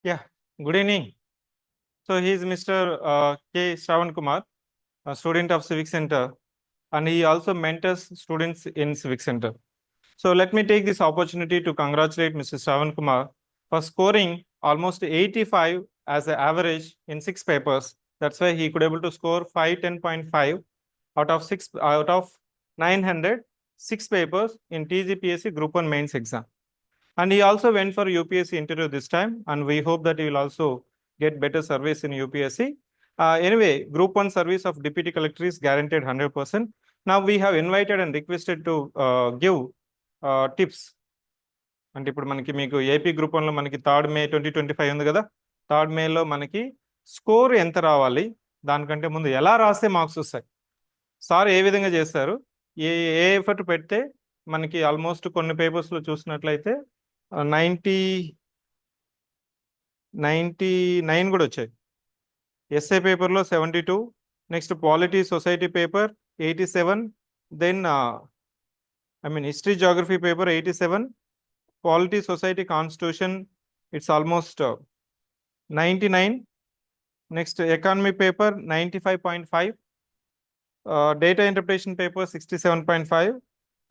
Yeah, good evening. So he is Mr. Sravan Kumar, a student of CivicCentre, and he also mentors students in CivicCentre. So let me take this opportunity to congratulate Mr. Sravan Kumar for scoring almost 85 as an average in 6 papers. That's why he could able to score 510.5 out of 900 6 papers in TGPSC Group-1 Mains exam. And he also went for UPSC interview this time, and we hope that he will also get better service in UPSC. Anyway, Group-1 service of Deputy Collector is guaranteed 100%. Now we have invited and requested to give tips. అంటే ఇప్పుడు మనకి మీకు AP group 1లో మనకి 3rd May 2025 ఉంది కదా, 3rd Mayలో మనకి score ఎంత రావాలి, దానికంటే ముందు ఎలా రాస్తే మార్క్స్ వస్తాయి, సార్ ఏ విధంగా చేస్తారు, ఏ ఏ ఎఫర్ట్ పెడితే మనకి ఆల్మోస్ట్ కొన్ని పేపర్స్లో చూసినట్లయితే 99 కూడా వచ్చాయి. ఎస్ఏ పేపర్లో 72, next polity society paper 87, then history geography paper 87, polity society constitution it's almost 99, next economy paper 95.5, data interpretation paper 67.5,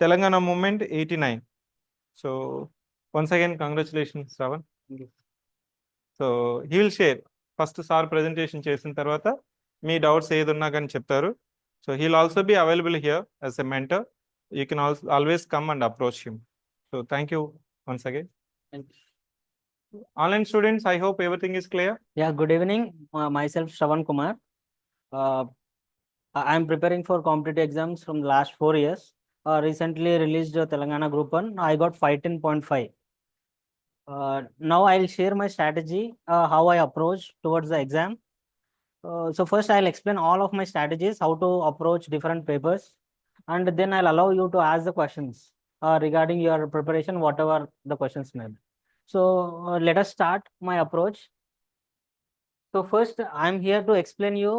Telangana movement 89. So once again, congratulations, Sravan. So he will share first sir presentation చేసిన తర్వాత మీ doubts ఏదున్నా కానీ చెప్తారు. So he'll also be available here as a mentor. You can also always come and approach him. So thank you once again. Online students, I hope everything is clear. Yeah, good evening. Myself Sravan Kumar. I am preparing for competitive exams from the last 4 years. Recently released Telangana Group-1. I got 510.5. Now I'll share my strategy, how I approach towards the exam. So first I'll explain all of my strategies, how to approach different papers, and then I'll allow you to ask the questions regarding your preparation, whatever the questions may be. So let us start my approach. So first I'm here to explain you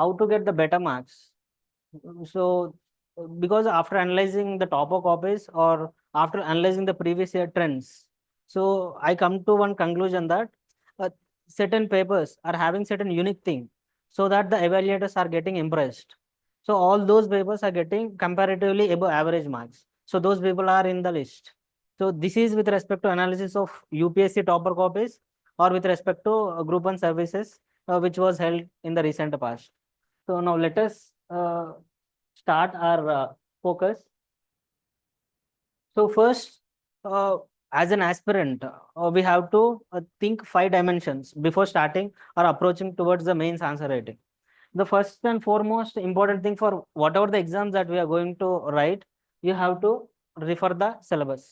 how to get the better marks. So because after analyzing the topper copies or after analyzing the previous year trends, so I come to one conclusion that certain papers are having certain unique thing, so that the evaluators are getting impressed. So all those papers are getting comparatively above average marks. So those people are in the list. So this is with respect to analysis of UPSC topper copies or with respect to Group-1 services which was held in the recent past. So now let us start our focus. So first, as an aspirant, we have to think 5 dimensions before starting or approaching towards the mains answer writing. The first and foremost important thing for whatever the exams that we are going to write, you have to refer the syllabus.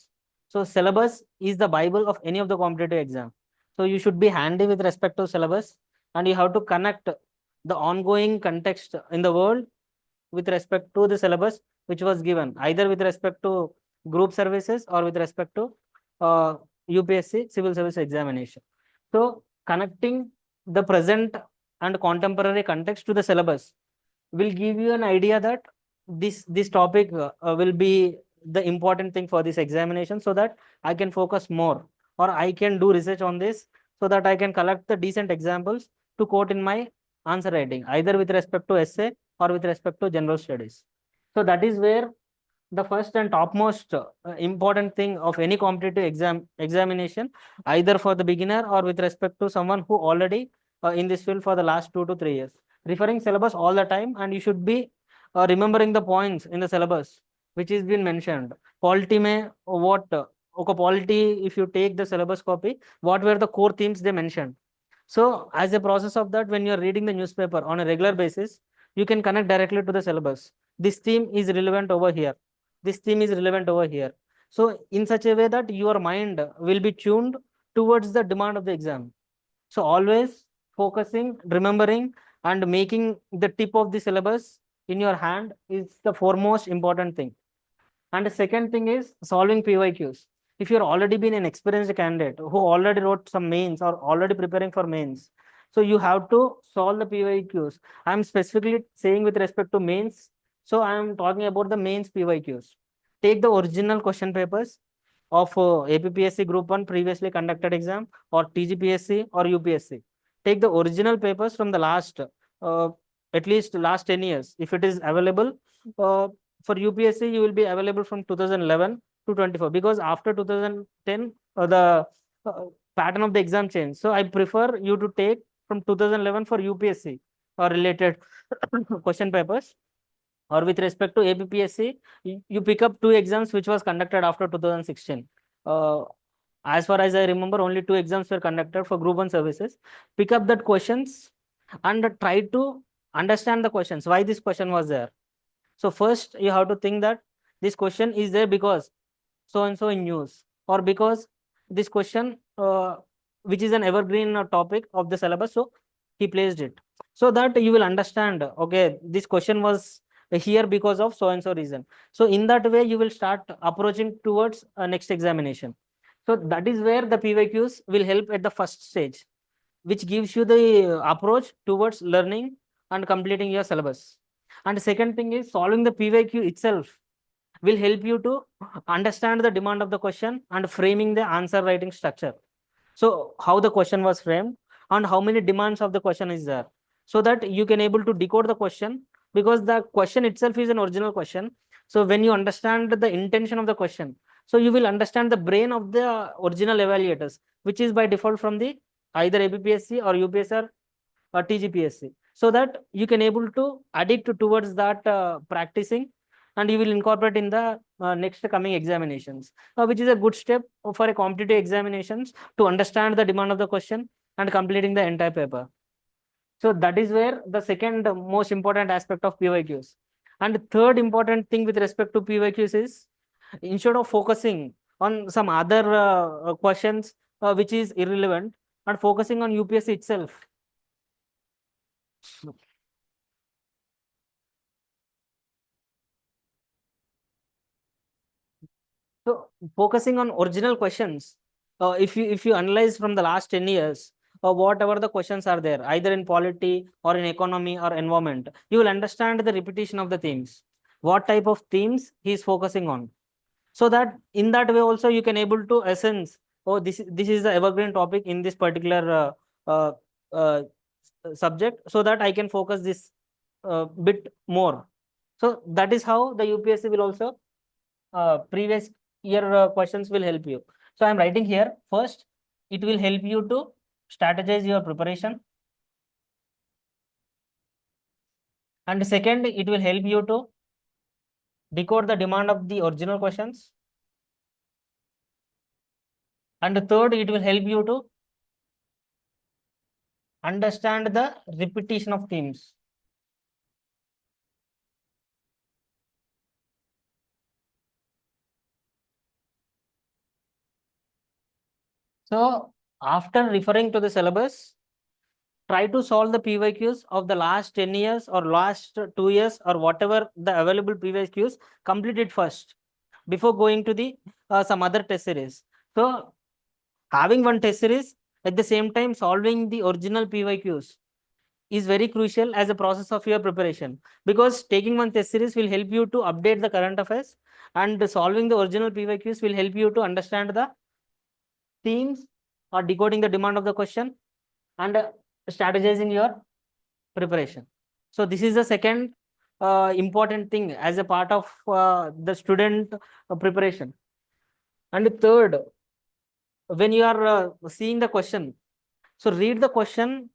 So syllabus is the Bible of any of the competitive exam. So you should be handy with respect to syllabus, and you have to connect the ongoing context in the world with respect to the syllabus which was given, either with respect to group services or with respect to UPSC civil service examination. So connecting the present and contemporary context to the syllabus will give you an idea that this topic will be the important thing for this examination, so that I can focus more, or I can do research on this, so that I can collect the decent examples to quote in my answer writing, either with respect to essay or with respect to general studies. So that is where the first and topmost important thing of any competitive examination, either for the beginner or with respect to someone who already in this field for the last 2 to 3 years, referring syllabus all the time, and you should be remembering the points in the syllabus which is been mentioned. Polity may what polity, if you take the syllabus copy, what were the core themes they mentioned. So as a process of that, when you are reading the newspaper on a regular basis, you can connect directly to the syllabus. This theme is relevant over here, this theme is relevant over here. So in such a way that your mind will be tuned towards the demand of the exam. So always focusing, remembering, and making the tip of the syllabus in your hand is the foremost important thing. And the second thing is solving PYQs. If you're already been an experienced candidate who already wrote some mains or already preparing for mains, so you have to solve the PYQs. I'm specifically saying with respect to mains, so I'm talking about the mains PYQs. Take the original question papers of APPSC Group-1 previously conducted exam or TGPSC or UPSC. Take the original papers from the last, at least last 10 years. If it is available for UPSC, you will be available from 2011 to 24, because after 2010, the pattern of the exam changed. So I prefer you to take from 2011 for UPSC or related question papers. Or with respect to APPSC, you pick up two exams which was conducted after 2016. As far as I remember, only two exams were conducted for Group-1 services. Pick up that questions and try to understand the questions, why this question was there. So first you have to think that this question is there because so and so in news, or because this question which is an evergreen topic of the syllabus, so he placed it, so that you will understand, okay, this question was here because of so and so reason. So in that way you will start approaching towards next examination. So that is where the PYQs will help at the first stage, which gives you the approach towards learning and completing your syllabus. And second thing is, solving the PYQ itself will help you to understand the demand of the question and framing the answer writing structure. So how the question was framed and how many demands of the question is there, so that you can able to decode the question, because the question itself is an original question. So when you understand the intention of the question, so you will understand the brain of the original evaluators, which is by default from the either APPSC or UPSC or TGPSC, so that you can able to addict towards that practicing, and you will incorporate in the next coming examinations, which is a good step for a competitive examinations to understand the demand of the question and completing the entire paper. So that is where the second most important aspect of PYQs. And third important thing with respect to PYQs is, instead of focusing on some other questions which is irrelevant, and focusing on UPSC itself. So focusing on original questions, if you analyze from the last 10 years, whatever the questions are there, either in polity or in economy or environment, you will understand the repetition of the themes. What type of themes he is focusing on, so that in that way also you can able to essence, oh, this is the evergreen topic in this particular uh, uh, subject, so that I can focus this bit more. So that is how the UPSC will also previous year questions will help you. So I'm writing here, first it will help you to strategize your preparation, and second it will help you to decode the demand of the original questions, and third it will help you to understand the repetition of themes. So after referring to the syllabus, try to solve the PYQs of the last 10 years or last 2 years or whatever the available PYQs, complete it first before going to the some other test series. So having one test series at the same time solving the original PYQs is very crucial as a process of your preparation, because taking one test series will help you to update the current affairs, and solving the original PYQs will help you to understand the themes or decoding the demand of the question and strategizing your preparation. So this is the second important thing as a part of the student preparation. And third, when you are seeing the question, so read the question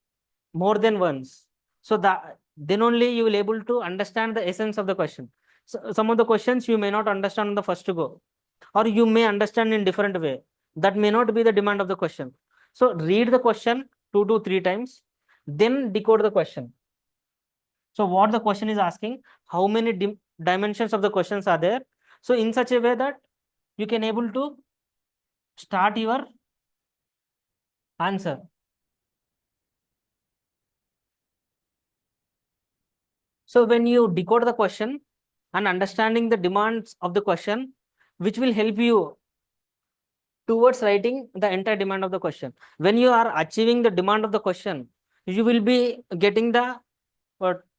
more than once, so that then only you will able to understand the essence of the question. So some of the questions you may not understand on the first go, or you may understand in different way, that may not be the demand of the question. So read the question 2 to 3 times, then decode the question. So what the question is asking, how many dimensions of the questions are there, so in such a way that you can able to start your answer. So when you decode the question and understanding the demands of the question, which will help you towards writing the entire demand of the question. When you are achieving the demand of the question, you will be getting the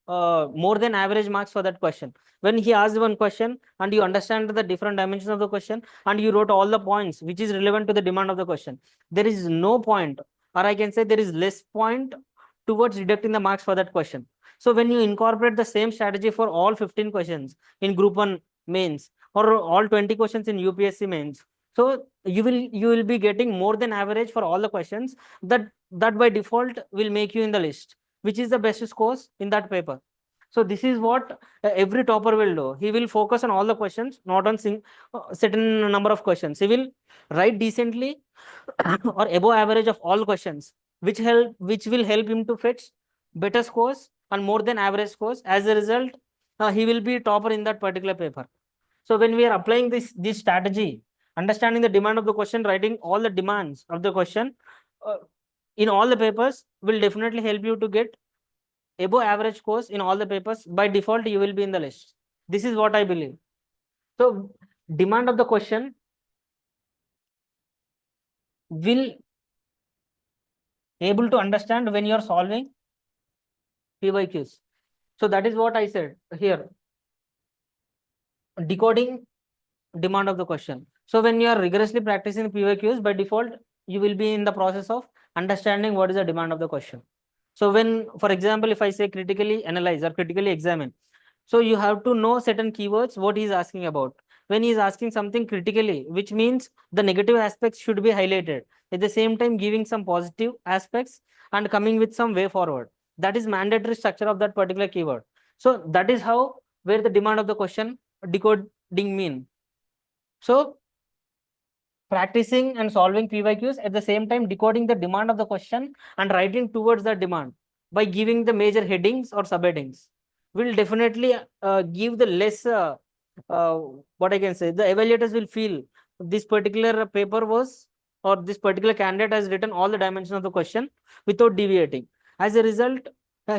more than average marks for that question. When he asked one question and you understand the different dimensions of the question and you wrote all the points which is relevant to the demand of the question, there is no point, or I can say there is less point towards deducting the marks for that question. So when you incorporate the same strategy for all 15 questions in Group-1 mains or all 20 questions in UPSC mains, so you will be getting more than average for all the questions. That by default will make you in the list, which is the best scores in that paper. So this is what every topper will do. He will focus on all the questions, not on certain number of questions. He will write decently or above average of all questions, which will help him to fetch better scores and more than average scores. As a result, he will be topper in that particular paper. So when we are applying this strategy, understanding the demand of the question, writing all the demands of the question uh, in all the papers will definitely help you to get above average scores in all the papers. By default, you will be in the list. This is what I believe. So demand of the question will able to understand when you are solving PYQs. So that is what I said here. Decoding demand of the question. So when you are rigorously practicing PYQs, by default, you will be in the process of understanding what is the demand of the question. So when, for example, if I say critically analyze or critically examine, so you have to know certain keywords, what he is asking about. When he is asking something critically, which means the negative aspects should be highlighted. At the same time, giving some positive aspects and coming with some way forward. That is mandatory structure of that particular keyword. So that is how where the demand of the question decoding mean. So practicing and solving PYQs at the same time decoding the demand of the question and writing towards the demand by giving the major headings or subheadings will definitely give the less uh, what I can say, the evaluators will feel this particular paper was or this particular candidate has written all the dimensions of the question without deviating. As a result,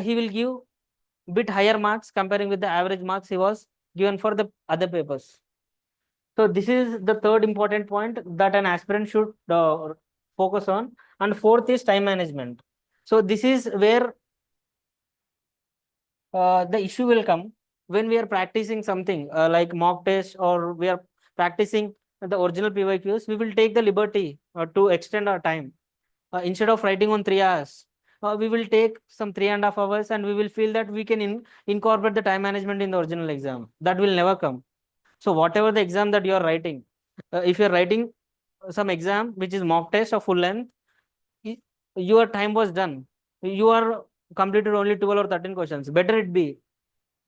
he will give bit higher marks comparing with the average marks he was given for the other papers. So this is the third important point that an aspirant should focus on. And fourth is time management. So this is where the issue will come when we are practicing something like mock test or we are practicing the original PYQs. We will take the liberty to extend our time. Instead of writing on 3 hours, we will take some 3.5 hours and we will feel that we can incorporate the time management in the original exam. That will never come. So whatever the exam that you are writing, if you are writing some exam which is mock test of full length, your time was done. You are completed only 12 or 13 questions. Better it be,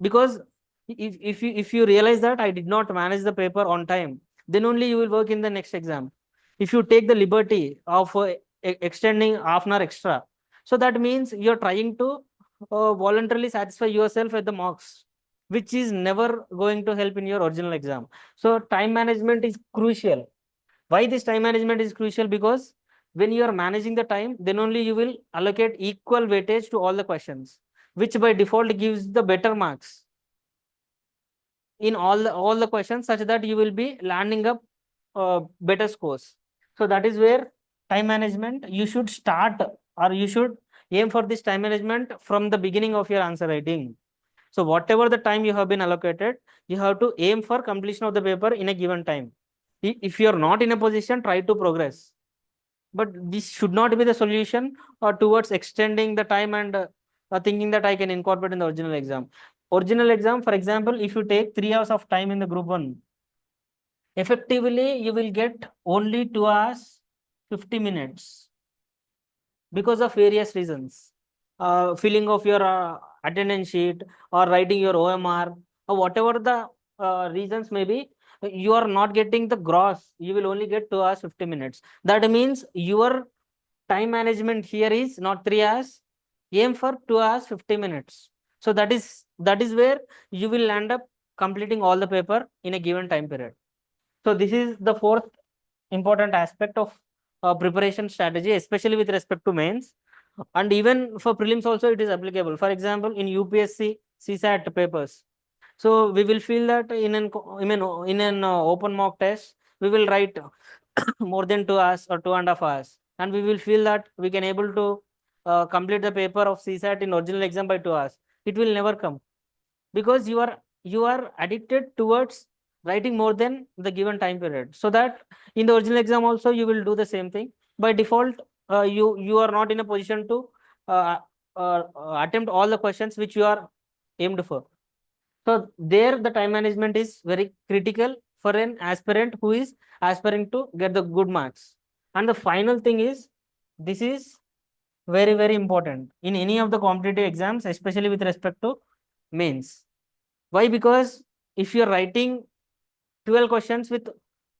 because if you realize that I did not manage the paper on time, then only you will work in the next exam. If you take the liberty of extending half an hour extra, so that means you're trying to voluntarily satisfy yourself at the marks, which is never going to help in your original exam. So time management is crucial. Why this time management is crucial? Because when you are managing the time, then only you will allocate equal weightage to all the questions, which by default gives the better marks in all the questions, such that you will be landing up better scores. So that is where time management you should start, or you should aim for this time management from the beginning of your answer writing. So whatever the time you have been allocated, you have to aim for completion of the paper in a given time. If you are not in a position, try to progress. But this should not be the solution towards extending the time and thinking that I can incorporate in the original exam. Original exam, for example, if you take 3 hours of time in the Group-1, effectively you will get only 2 hours, 50 minutes because of various reasons. Filling of your attendance sheet or writing your OMR or whatever the reasons may be, you are not getting the gross. You will only get 2 hours, 50 minutes. That means your time management here is not 3 hours, aim for 2 hours, 50 minutes. So that is where you will end up completing all the paper in a given time period. So this is the fourth important aspect of preparation strategy, especially with respect to mains. And even for prelims also it is applicable. For example, in UPSC CSAT papers, so we will feel that in an open mock test we will write more than 2 hours or 2.5 hours, and we will feel that we can able to complete the paper of CSAT in original exam by 2 hours. it will never come, because you are addicted towards writing more than the given time period. So that in the original exam also you will do the same thing. By default, you are not in a position to uh, attempt all the questions which you are aimed for. So there the time management is very critical for an aspirant who is aspiring to get the good marks. And the final thing is, this is very important in any of the competitive exams, especially with respect to mains. Why? Because if you're writing 12 questions with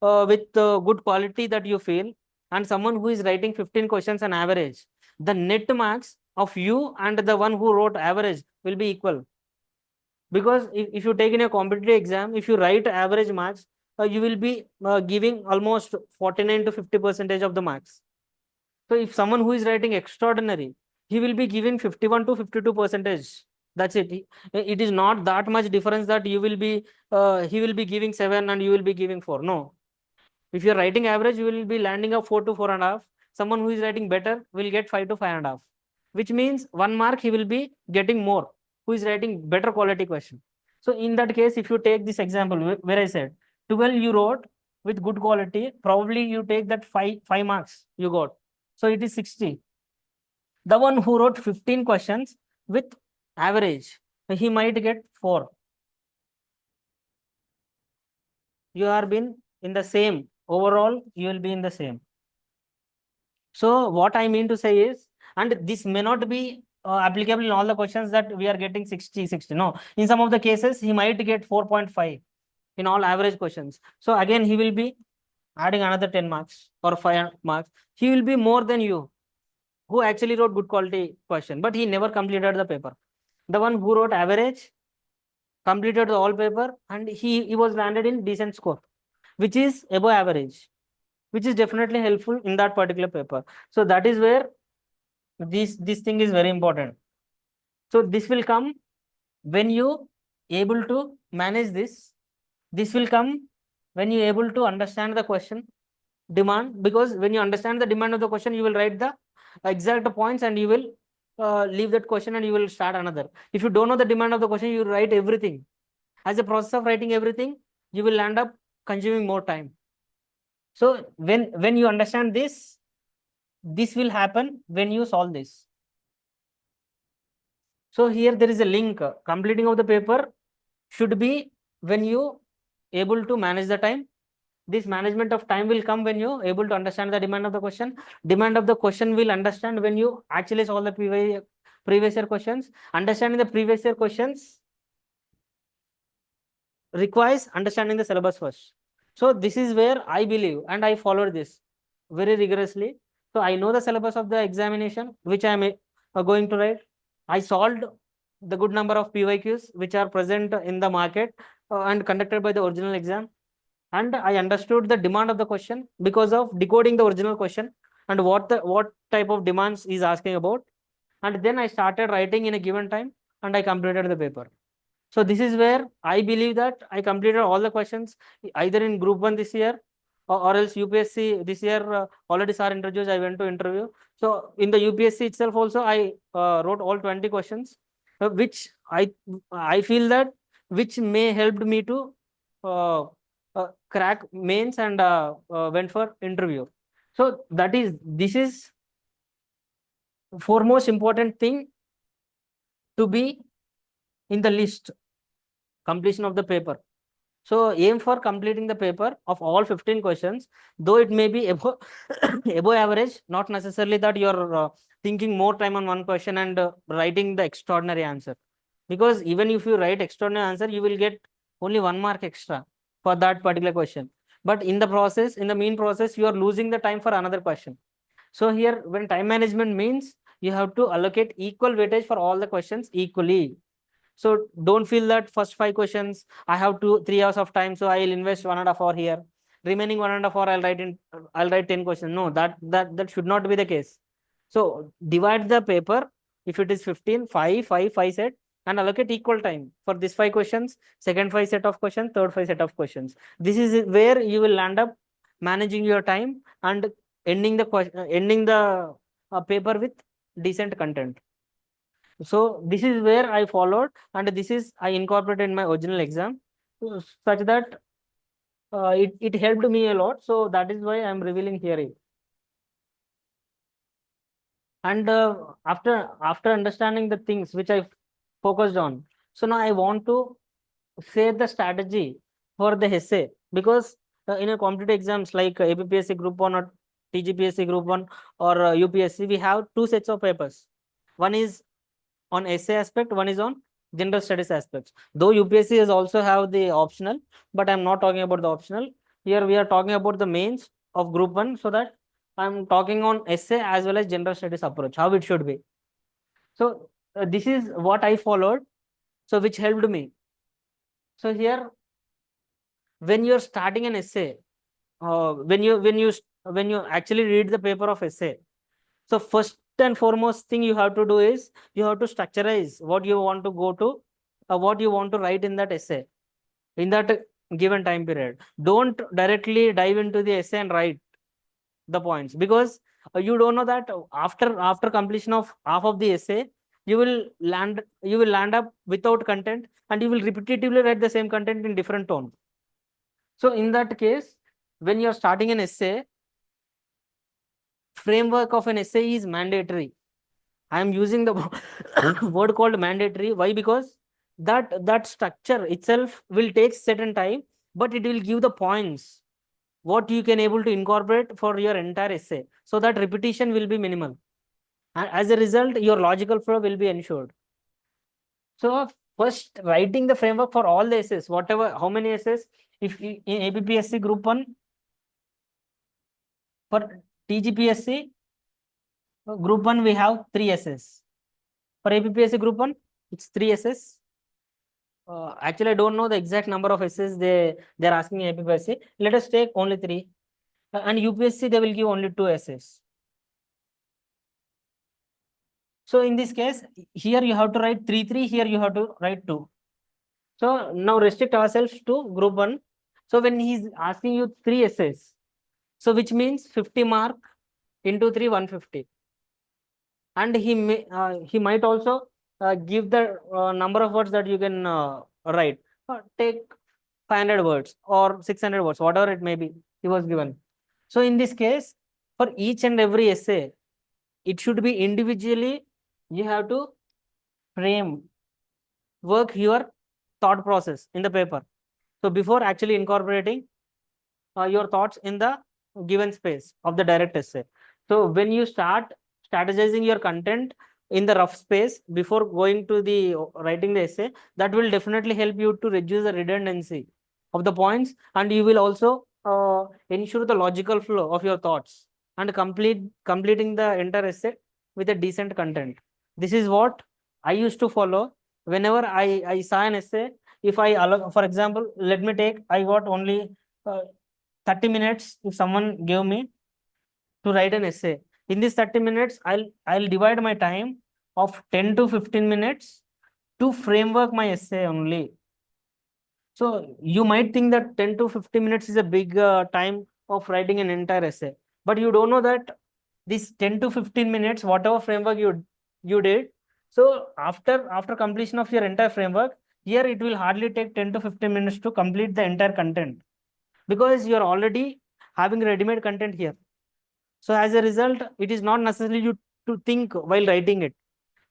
good quality that you feel, and someone who is writing 15 questions on average, the net marks of you and the one who wrote average will be equal. Because if you take in a competitive exam, if you write average marks, you will be giving almost 49 to 50% of the marks. So if someone who is writing extraordinary, he will be giving 51 to 52 percentage. That's it. It is not that much difference that you will be he will be giving 7 and you will be giving 4. No. If you're writing average, you will be landing up 4 to 4.5. Someone who is writing better will get 5 to 5.5, which means 1 mark he will be getting more, who is writing better quality question. So in that case, if you take this example where I said 12 you wrote with good quality, probably you take that 5 marks you got. So it is 60. The one who wrote 15 questions with average, he might get 4. You are been in the same. Overall, you will be in the same. So what I mean to say is, and this may not be applicable in all the questions that we are getting 60. No, in some of the cases, he might get 4.5 in all average questions. So again, he will be adding another 10 marks or 5 marks. He will be more than you, who actually wrote good quality question, but he never completed the paper. The one who wrote average completed the whole paper, and he was landed in decent score, which is above average, which is definitely helpful in that particular paper. So that is where this thing is very important. So this will come when you able to manage this. This will come when you able to understand the question demand, because when you understand the demand of the question, you will write the exact points and you will leave that question and you will start another. If you don't know the demand of the question, you write everything. As a process of writing everything, you will end up consuming more time. So when you understand this, this will happen when you solve this. So here there is a link. Completing of the paper should be when you able to manage the time. This management of time will come when you able to understand the demand of the question. Demand of the question will understand when you actually solve the previous year questions. Understanding the previous year questions requires understanding the syllabus first. So this is where I believe, and I followed this very rigorously. So I know the syllabus of the examination, which I am going to write. I solved the good number of PYQs which are present in the market and conducted by the original exam. And I understood the demand of the question because of decoding the original question and what type of demands is asking about. And then I started writing in a given time and I completed the paper. So this is where I believe that I completed all the questions either in Group-1 this year or else UPSC this year. Already sir introduced, I went to interview. So in the UPSC itself also I wrote all 20 questions, which I feel that which may helped me to uh, crack mains and went for interview. So this is foremost important thing to be in the list, completion of the paper. So aim for completing the paper of all 15 questions, though it may be above, above average, not necessarily that you're thinking more time on one question and writing the extraordinary answer. Because even if you write extraordinary answer, you will get only 1 mark extra for that particular question. But in the process, in the mean process, you are losing the time for another question. So here, when time management means you have to allocate equal weightage for all the questions equally. So don't feel that first 5 questions, I have 3 hours of time, so I'll invest 1.5 hour here. Remaining 1.5 hour, I'll write 10 questions. No, that should not be the case. So divide the paper. If it is 15, 5 set, and allocate equal time for this 5 questions, second 5 set of questions, third 5 set of questions. This is where you will end up managing your time and ending the paper with decent content. So this is where I followed, and this is I incorporated in my original exam, such that it helped me a lot. So that is why I'm revealing here. And after understanding the things which I focused on, so now I want to say the strategy for the essay, because in a competitive exams like APPSC Group-1 or TGPSC Group-1 or UPSC, we have two sets of papers. One is on essay aspect, one is on general studies aspects. Though UPSC is also have the optional, but I'm not talking about the optional. Here we are talking about the mains of Group-1, so that I'm talking on essay as well as general studies approach, how it should be. So this is what I followed, so which helped me. So here, when you're starting an essay, when you actually read the paper of essay, so first and foremost thing you have to do is you have to structurize what you want to go to, what you want to write in that essay in that given time period. Don't directly dive into the essay and write the points, because you don't know that after completion of half of the essay, you will land up without content, and you will repetitively write the same content in different tone. So in that case, when you're starting an essay, framework of an essay is mandatory. I am using the word called mandatory. Why? Because that structure itself will take certain time, but it will give the points what you can able to incorporate for your entire essay, so that repetition will be minimal. And as a result, your logical flow will be ensured. So first, writing the framework for all the essays, whatever, how many essays, if in APPSC Group-1, for TGPSC Group-1, we have 3 essays. For APPSC Group-1, it's 3 essays. Actually, I don't know the exact number of essays they're asking in APPSC. Let us take only 3. And UPSC, they will give only 2 essays. So in this case, here you have to write 3, here you have to write 2. So now restrict ourselves to Group-1. So when he's asking you 3 essays, so which means 50 mark into 3, 150. And he might also give the number of words that you can write. Take 500 words or 600 words, whatever it may be, he was given. So in this case, for each and every essay, it should be individually, you have to frame, work your thought process in the paper. So before actually incorporating your thoughts in the given space of the direct essay. So when you start strategizing your content in the rough space before going to the writing the essay, that will definitely help you to reduce the redundancy of the points, and you will also ensure the logical flow of your thoughts and completing the entire essay with a decent content. This is what I used to follow whenever I saw an essay. If I allow, for example, let me take, I got only uh, 30 minutes if someone gave me to write an essay. In this 30 minutes, I'll divide my time of 10 to 15 minutes to framework my essay only. So you might think that 10 to 15 minutes is a big time of writing an entire essay, but you don't know that this 10 to 15 minutes, whatever framework you did, so after completion of your entire framework, here it will hardly take 10 to 15 minutes to complete the entire content, because you're already having ready-made content here. So as a result, it is not necessarily you to think while writing it.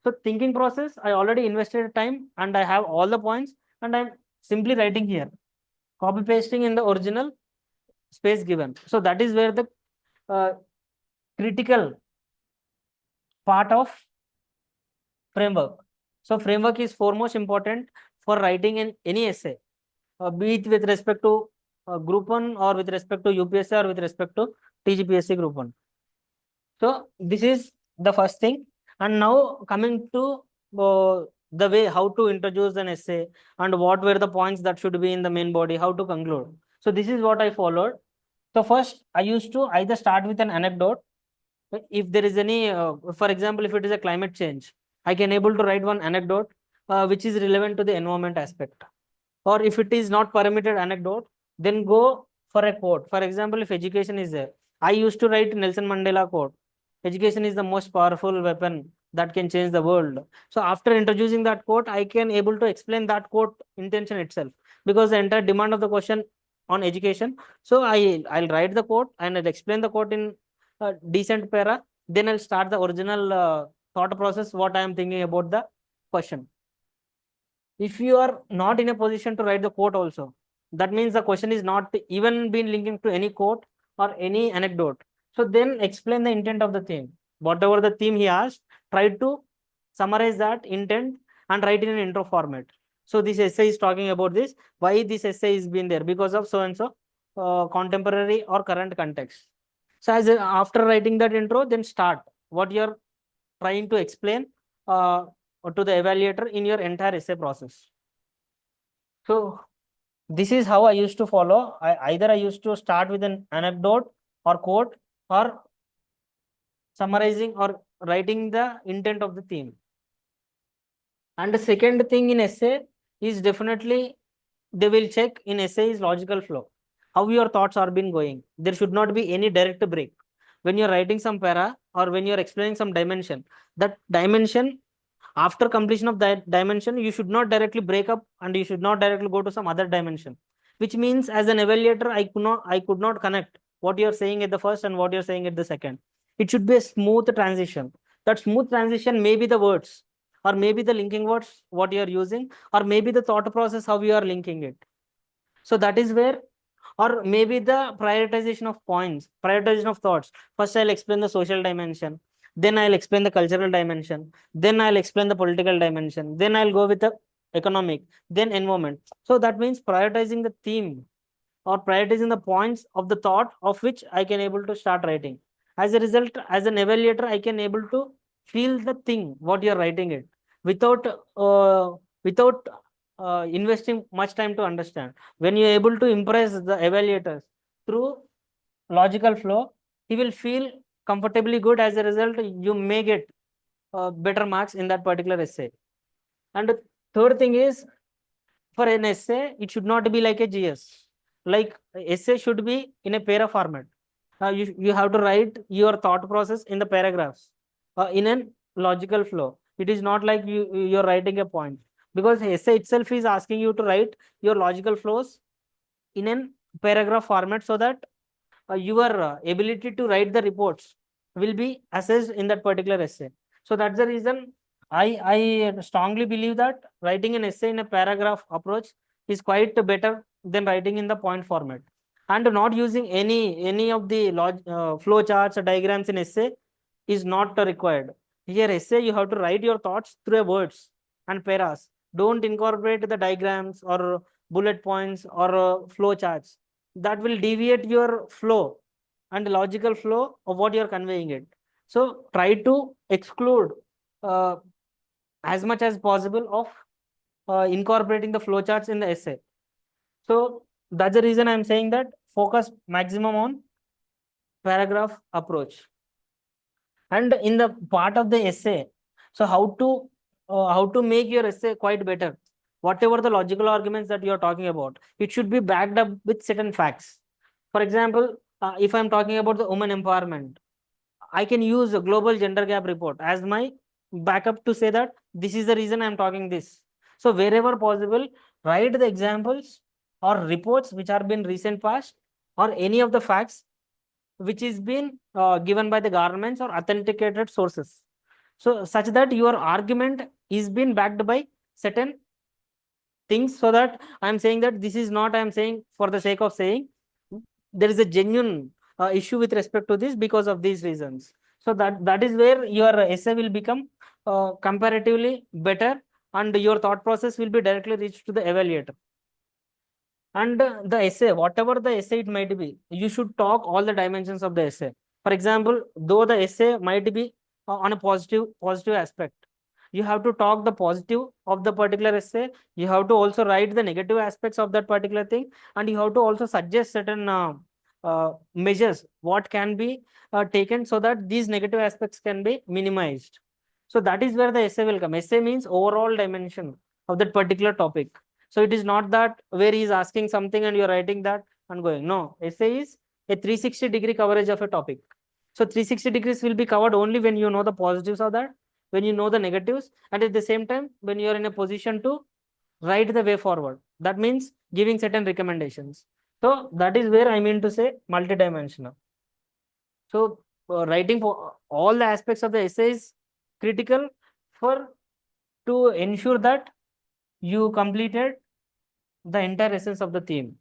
So thinking process, I already invested time and I have all the points, and I'm simply writing here, copy pasting in the original space given. So that is where the uh, critical part of framework. So framework is foremost important for writing in any essay, be it with respect to Group-1 or with respect to UPSC or with respect to TGPSC Group-1. So this is the first thing. And now coming to the way how to introduce an essay and what were the points that should be in the main body, how to conclude. So this is what I followed. So first, I used to either start with an anecdote. If there is any, for example, if it is a climate change, I can able to write one anecdote which is relevant to the environment aspect. Or if it is not permitted anecdote, then go for a quote. For example, if education is there, I used to write Nelson Mandela quote. Education is the most powerful weapon that can change the world. So after introducing that quote, I can able to explain that quote intention itself, because the entire demand of the question on education. So I'll write the quote and I'll explain the quote in a decent para. Then I'll start the original thought process, what I am thinking about the question. If you are not in a position to write the quote also, that means the question is not even been linking to any quote or any anecdote. So then explain the intent of the theme. Whatever the theme he asked, try to summarize that intent and write in an intro format. So this essay is talking about this, why this essay is been there, because of so and so contemporary or current context. So after writing that intro, then start what you're trying to explain to the evaluator in your entire essay process. So this is how I used to follow. Either I used to start with an anecdote or quote, or summarizing or writing the intent of the theme. And the second thing in essay is definitely they will check in essay is logical flow. How your thoughts are been going. There should not be any direct break. When you're writing some para or when you're explaining some dimension, that dimension, after completion of that dimension, you should not directly break up and you should not directly go to some other dimension, which means as an evaluator, I could not connect what you're saying at the first and what you're saying at the second. It should be a smooth transition. That smooth transition may be the words, or maybe the linking words what you are using, or maybe the thought process how you are linking it. So that is where, or maybe the prioritization of points, prioritization of thoughts. First I'll explain the social dimension, then I'll explain the cultural dimension, then I'll explain the political dimension, then I'll go with the economic, then environment. So that means prioritizing the theme or prioritizing the points of the thought of which I can able to start writing. As a result, as an evaluator, I can able to feel the thing what you're writing it without investing much time to understand. When you're able to impress the evaluators through logical flow, he will feel comfortably good. As a result, you may get better marks in that particular essay. And the third thing is, for an essay, it should not be like a GS. Like essay should be in a para format. You have to write your thought process in the paragraphs in a logical flow. It is not like you're writing a point, because essay itself is asking you to write your logical flows in a paragraph format, so that your ability to write the reports will be assessed in that particular essay. So that's the reason I strongly believe that writing an essay in a paragraph approach is quite better than writing in the point format. And not using any of the flow charts or diagrams in essay is not required. Here essay you have to write your thoughts through words and paras. Don't incorporate the diagrams or bullet points or flow charts. That will deviate your flow and logical flow of what you're conveying it. So try to exclude uh, as much as possible of incorporating the flowcharts in the essay. So that's the reason I'm saying that focus maximum on paragraph approach. And in the part of the essay, so how to make your essay quite better. Whatever the logical arguments that you're talking about, it should be backed up with certain facts. For example, if I'm talking about the women empowerment, I can use a global gender gap report as my backup to say that this is the reason I'm talking this. So wherever possible, write the examples or reports which are been recent past, or any of the facts which is been given by the governments or authenticated sources. So such that your argument is been backed by certain things, so that I'm saying that this is not I'm saying for the sake of saying. There is a genuine issue with respect to this because of these reasons. So that is where your essay will become comparatively better, and your thought process will be directly reached to the evaluator. And the essay, whatever the essay it might be, you should talk all the dimensions of the essay. For example, though the essay might be on a positive aspect, you have to talk the positive of the particular essay. You have to also write the negative aspects of that particular thing, and you have to also suggest certain measures what can be taken so that these negative aspects can be minimized. So that is where the essay will come. Essay means overall dimension of that particular topic. So it is not that where he is asking something and you're writing that and going. No, essay is a 360-degree coverage of a topic. So 360 degrees will be covered only when you know the positives of that, when you know the negatives, and at the same time, when you are in a position to write the way forward. That means giving certain recommendations. So that is where I mean to say multidimensional. So writing for all the aspects of the essay is critical for to ensure that you completed the entire essence of the theme,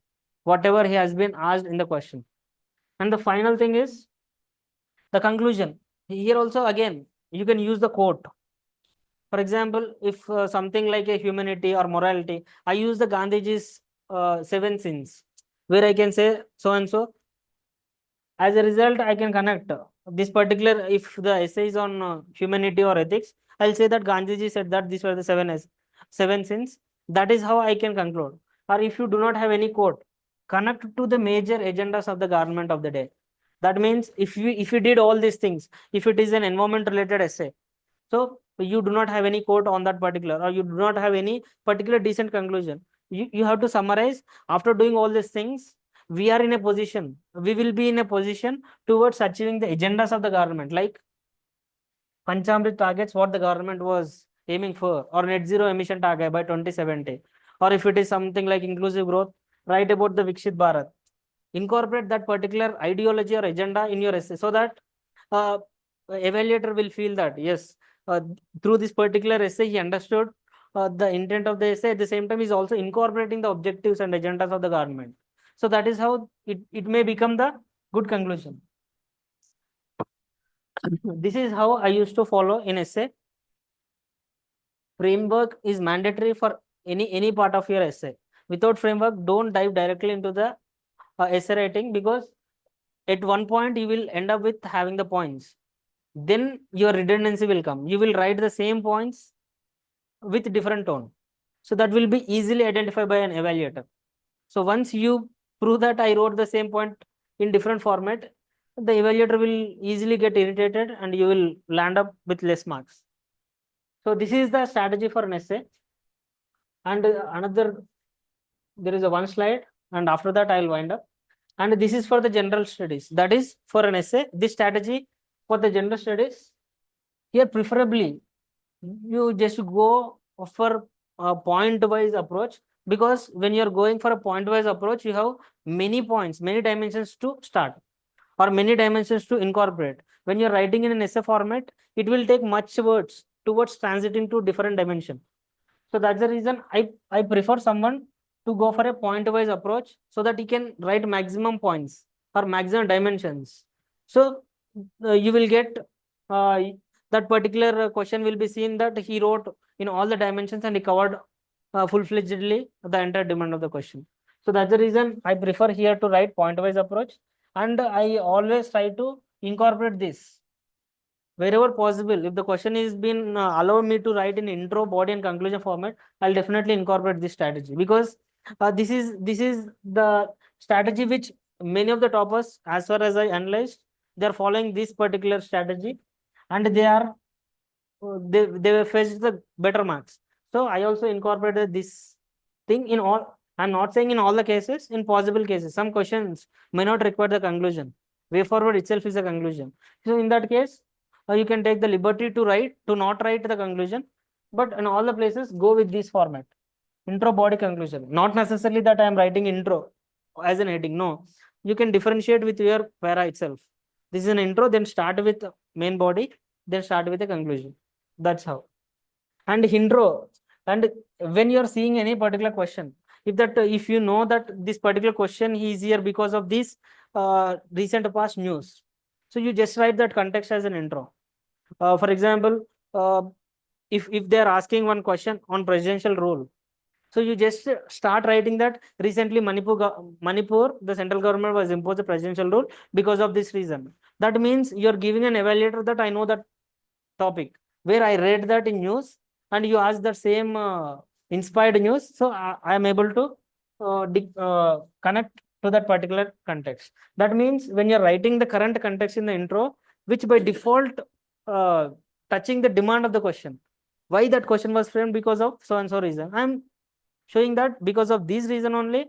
whatever he has been asked in the question. And the final thing is the conclusion. Here also again, you can use the quote. For example, if something like a humanity or morality, I use the Gandhiji's 7 sins, where I can say so and so. As a result, I can connect this particular, if the essay is on humanity or ethics, I'll say that Gandhiji said that these were the 7 sins. That is how I can conclude. Or if you do not have any quote, connect to the major agendas of the government of the day. That means if you did all these things, if it is an environment related essay, so you do not have any quote on that particular, or you do not have any particular decent conclusion. You have to summarize. After doing all these things, we will be in a position towards achieving the agendas of the government, like Panchamrit targets, what the government was aiming for, or net zero emission target by 2070. Or if it is something like inclusive growth, write about the Vikshit Bharat. Incorporate that particular ideology or agenda in your essay, so that uh, evaluator will feel that yes, uh, through this particular essay he understood the intent of the essay. At the same time, is also incorporating the objectives and agendas of the government. So that is how it may become the good conclusion. This is how I used to follow in essay. Framework is mandatory for any part of your essay. Without framework, don't dive directly into the essay writing, because at one point you will end up with having the points. Then your redundancy will come. You will write the same points with different tone. So that will be easily identified by an evaluator. So once you prove that I wrote the same point in different format, the evaluator will easily get irritated and you will land up with less marks. So this is the strategy for an essay. And there is a one slide, and after that I'll wind up. And this is for the general studies. That is for an essay. This strategy for the general studies, here preferably you just go for a point-wise approach, because when you're going for a point-wise approach, you have many points, many dimensions to start, or many dimensions to incorporate. When you're writing in an essay format, it will take much words towards transiting to different dimension. So that's the reason I prefer someone to go for a point-wise approach, so that he can write maximum points or maximum dimensions. So you will get that particular question will be seen that he wrote in all the dimensions and he covered full-fledgedly the entire demand of the question. So that's the reason I prefer here to write point-wise approach, and I always try to incorporate this wherever possible. If the question is been allow me to write in intro, body, and conclusion format, I'll definitely incorporate this strategy, because this is the strategy which many of the toppers, as far as I analyzed, they are following this particular strategy, and they were faced the better marks. So I also incorporated this thing in all. I'm not saying in all the cases. In possible cases, some questions may not require the conclusion. Way forward itself is a conclusion. So in that case, you can take the liberty to not write the conclusion, but in all the places go with this format: intro, body, conclusion. Not necessarily that I am writing intro as an heading. No, you can differentiate with your para itself. This is an intro, then start with main body, then start with a conclusion. That's how. And intro, and when you are seeing any particular question, if you know that this particular question is here because of this recent past news, so you just write that context as an intro. For example, if they are asking one question on presidential rule, so you just start writing that recently Manipur, the central government was imposed a presidential rule because of this reason. That means you're giving an evaluator that I know that topic, where I read that in news, and you ask the same inspired news. So I am able to connect to that particular context. That means when you're writing the current context in the intro, which by default uh, touching the demand of the question, why that question was framed because of so and so reason, I'm showing that because of this reason only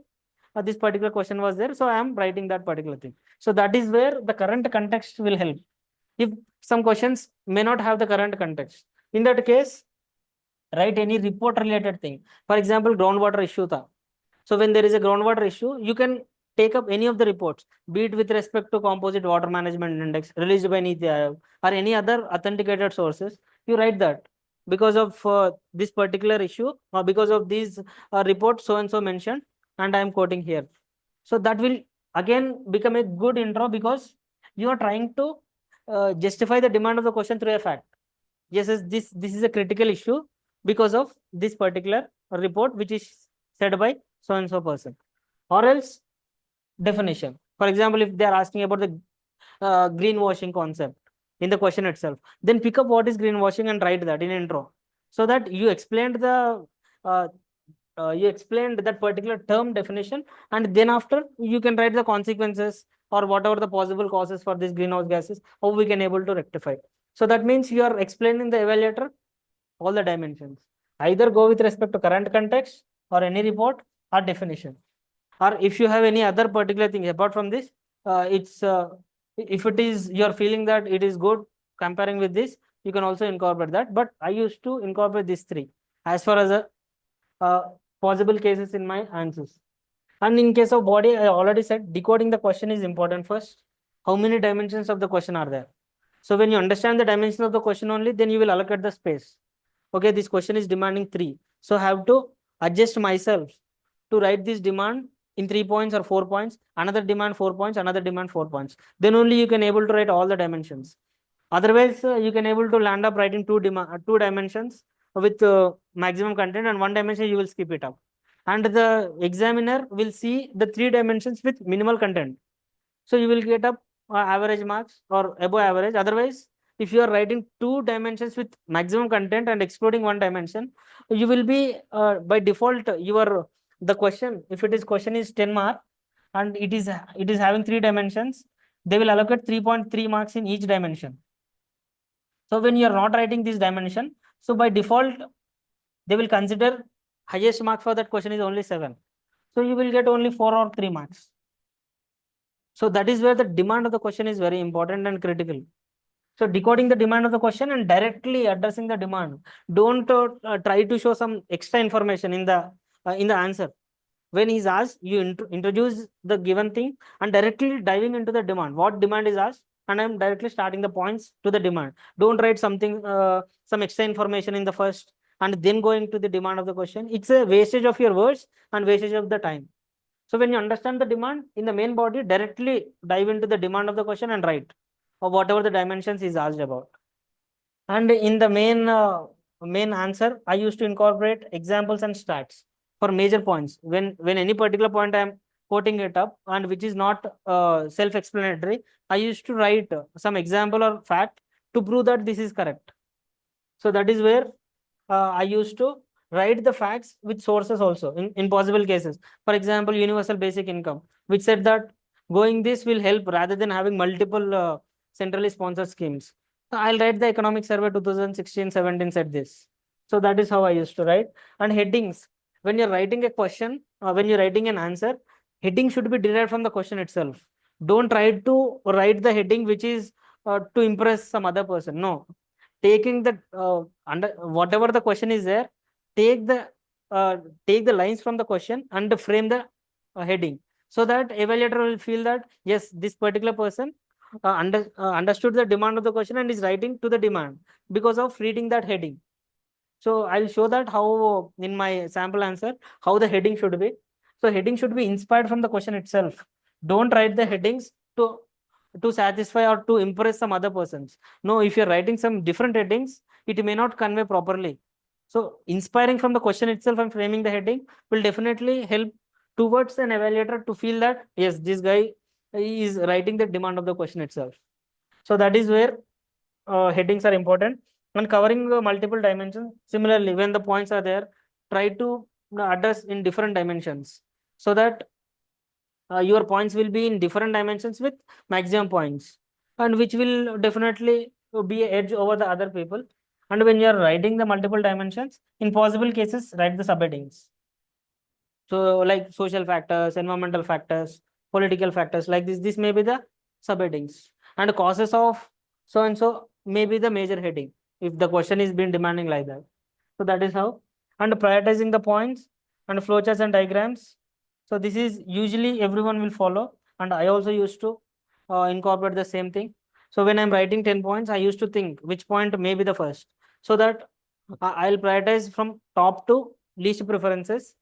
this particular question was there, so I am writing that particular thing. So that is where the current context will help. If some questions may not have the current context, In that case, write any report related thing. For example, groundwater issue tha. So when there is a groundwater issue, you can take up any of the reports, be it with respect to composite water management index released by NITI Aayog or any other authenticated sources. You write that because of this particular issue or because of these reports so and so mentioned, and I am quoting here. So that will again become a good intro because you are trying to justify the demand of the question through a fact. Yes, this is a critical issue because of this particular report which is said by so and so person. Or else definition. For example, if they are asking about the greenwashing concept in the question itself, then pick up what is greenwashing and write that in intro, so that you explained the uh, you explained that particular term definition, and then after you can write the consequences or whatever the possible causes for these greenhouse gases, how we can able to rectify. So that means you are explaining the evaluator all the dimensions. Either go with respect to current context or any report or definition. Or if you have any other particular thing apart from this, it's if it is you're feeling that it is good comparing with this, you can also incorporate that. But I used to incorporate these three as far as a possible cases in my answers. And in case of body, I already said decoding the question is important first. How many dimensions of the question are there? So when you understand the dimensions of the question only, then you will allocate the space. Okay, this question is demanding 3. So I have to adjust myself to write this demand in 3 points or 4 points, another demand 4 points, another demand 4 points. Then only you can able to write all the dimensions. Otherwise, you can able to land up writing two dimensions with maximum content, and one dimension you will skip it up. And the examiner will see the 3 dimensions with minimal content. So you will get up average marks or above average. Otherwise, if you are writing 2 dimensions with maximum content and excluding 1 dimension, you will be by default your the question, if it is question is 10 mark and it is having 3 dimensions, they will allocate 3.3 marks in each dimension. So when you are not writing this dimension, so by default they will consider highest mark for that question is only 7. So you will get only 4 or 3 marks. So that is where the demand of the question is very important and critical. So decoding the demand of the question and directly addressing the demand. Don't try to show some extra information in the answer. When he's asked, you introduce the given thing and directly diving into the demand. What demand is asked, and I'm directly starting the points to the demand. Don't write something, some extra information in the first and then going to the demand of the question. It's a wastage of your words and wastage of the time. So when you understand the demand in the main body, directly dive into the demand of the question and write or whatever the dimensions is asked about. And in the main answer, I used to incorporate examples and stats for major points. When any particular point I am quoting it up and which is not self-explanatory, I used to write some example or fact to prove that this is correct. So that is where I used to write the facts with sources also in possible cases. For example, universal basic income, which said that going this will help rather than having multiple centrally sponsored schemes. So I'll write the economic survey 2016-17 said this. So that is how I used to write. And headings, when you're writing a question, when you're writing an answer, heading should be derived from the question itself. Don't try to write the heading which is to impress some other person. No, taking the under whatever the question is there, take the uh, take the lines from the question and frame the heading, so that evaluator will feel that yes, this particular person understood the demand of the question and is writing to the demand because of reading that heading. So I'll show that how in my sample answer how the heading should be. So heading should be inspired from the question itself. Don't write the headings to satisfy or to impress some other persons. No, if you're writing some different headings, it may not convey properly. So inspiring from the question itself and framing the heading will definitely help towards an evaluator to feel that yes, this guy is writing the demand of the question itself. So that is where headings are important. And covering multiple dimensions. Similarly, when the points are there, try to address in different dimensions so that your points will be in different dimensions with maximum points, and which will definitely be an edge over the other people. And when you are writing the multiple dimensions, in possible cases, write the subheadings. So like social factors, environmental factors, political factors, like this may be the subheadings, and causes of so and so may be the major heading if the question is been demanding like that. So that is how. And prioritizing the points and flowcharts and diagrams. So this is usually everyone will follow, and I also used to incorporate the same thing. So when I'm writing 10 points, I used to think which point may be the first, so that I'll prioritize from top to least preferences.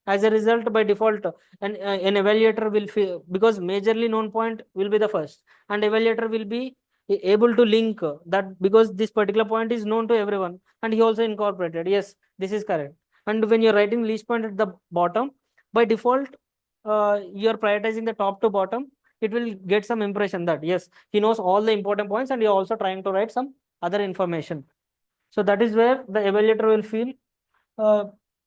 As a result, by default, an evaluator will feel, because majorly known point will be the first, and evaluator will be able to link that, because this particular point is known to everyone, and he also incorporated, yes, this is correct. And when you're writing least point at the bottom, by default, you're prioritizing the top to bottom. It will get some impression that yes, he knows all the important points, and you're also trying to write some other information. So that is where the evaluator will feel uh,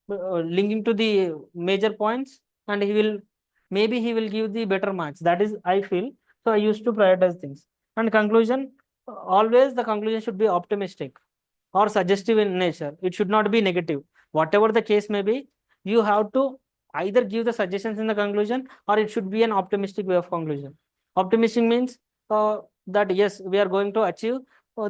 linking to the major points, and he will give the better marks. That is, I feel. So I used to prioritize things. And conclusion, always the conclusion should be optimistic or suggestive in nature. It should not be negative. Whatever the case may be, you have to either give the suggestions in the conclusion, or it should be an optimistic way of conclusion. Optimistic means that yes, we are going to achieve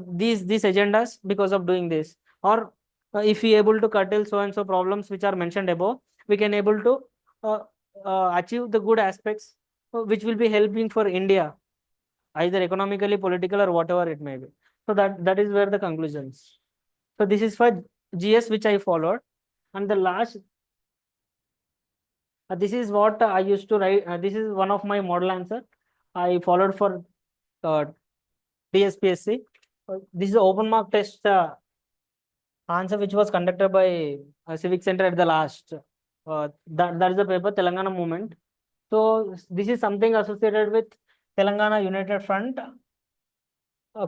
these agendas because of doing this, or if we able to curtail so and so problems which are mentioned above, we can able to uh, achieve the good aspects which will be helping for India, either economically, political, or whatever it may be. So that is where the conclusions. So this is for GS which I followed. And the last, this is what I used to write. This is one of my model answer I followed for TSPSC. This is the open mark test answer which was conducted by CivicCentre at the last. That is the paper, Telangana Movement. So this is something associated with Telangana United Front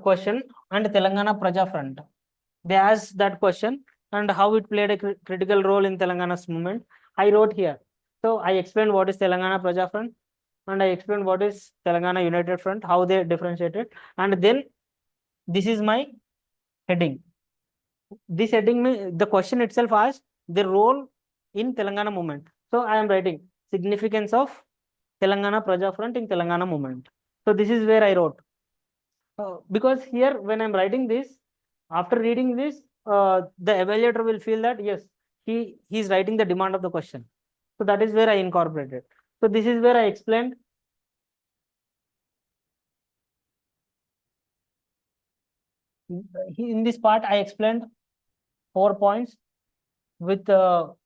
question and Telangana Praja Front. They asked that question and how it played a critical role in Telangana's movement. I wrote here. So I explained what is Telangana Praja Front, and I explained what is Telangana United Front, how they differentiated, and then this is my heading. This heading, the question itself asks the role in Telangana movement. So I am writing significance of Telangana Praja Front in Telangana movement. So this is where I wrote. Because here when I'm writing this, after reading this, the evaluator will feel that yes, he's writing the demand of the question. So that is where I incorporated. So this is where I explained. In this part, I explained 4 points with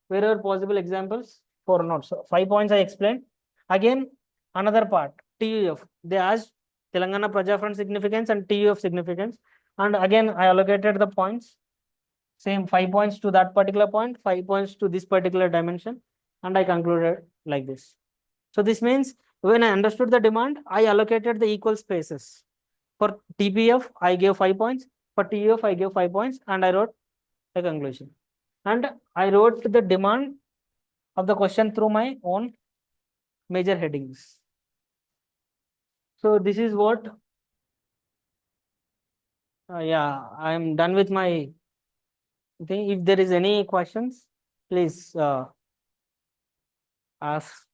wherever possible examples, 4 notes. So 5 points I explained. Again, another part, TUF. They asked Telangana Praja Front significance and TUF significance. And again, I allocated the points. Same 5 points to that particular point, 5 points to this particular dimension. And I concluded like this. So this means when I understood the demand, I allocated the equal spaces. For TPF, I gave 5 points. For TUF, I gave 5 points, and I wrote a conclusion. And I wrote the demand of the question through my own major headings. So this is what, yeah, I'm done with my thing. If there is any questions, please ask.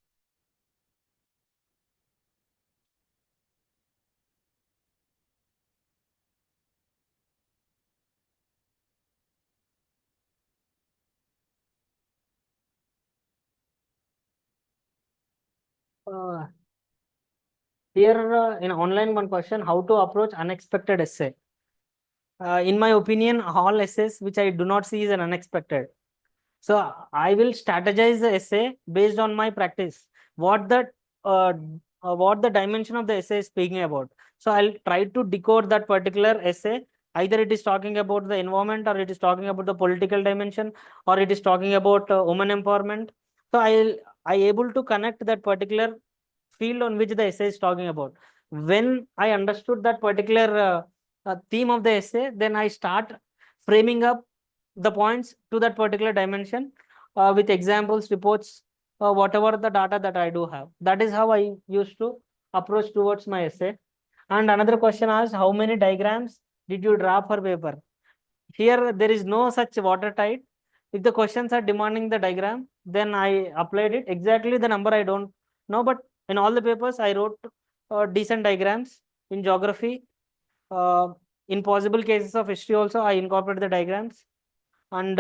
Uh, Here in online one question, how to approach unexpected essay. In my opinion, all essays which I do not see is an unexpected. So I will strategize the essay based on my practice. What the uh, what the dimension of the essay is speaking about. So I'll try to decode that particular essay. Either it is talking about the environment, or it is talking about the political dimension, or it is talking about women empowerment. So I able to connect that particular field on which the essay is talking about. When I understood that particular theme of the essay, then I start framing up the points to that particular dimension with examples, reports, whatever the data that I do have. That is how I used to approach towards my essay. And another question asked, how many diagrams did you draw per paper? Here, there is no such watertight. If the questions are demanding the diagram, then I applied it. Exactly the number I don't know, but in all the papers, I wrote decent diagrams in geography. in possible cases of history also, I incorporate the diagrams. And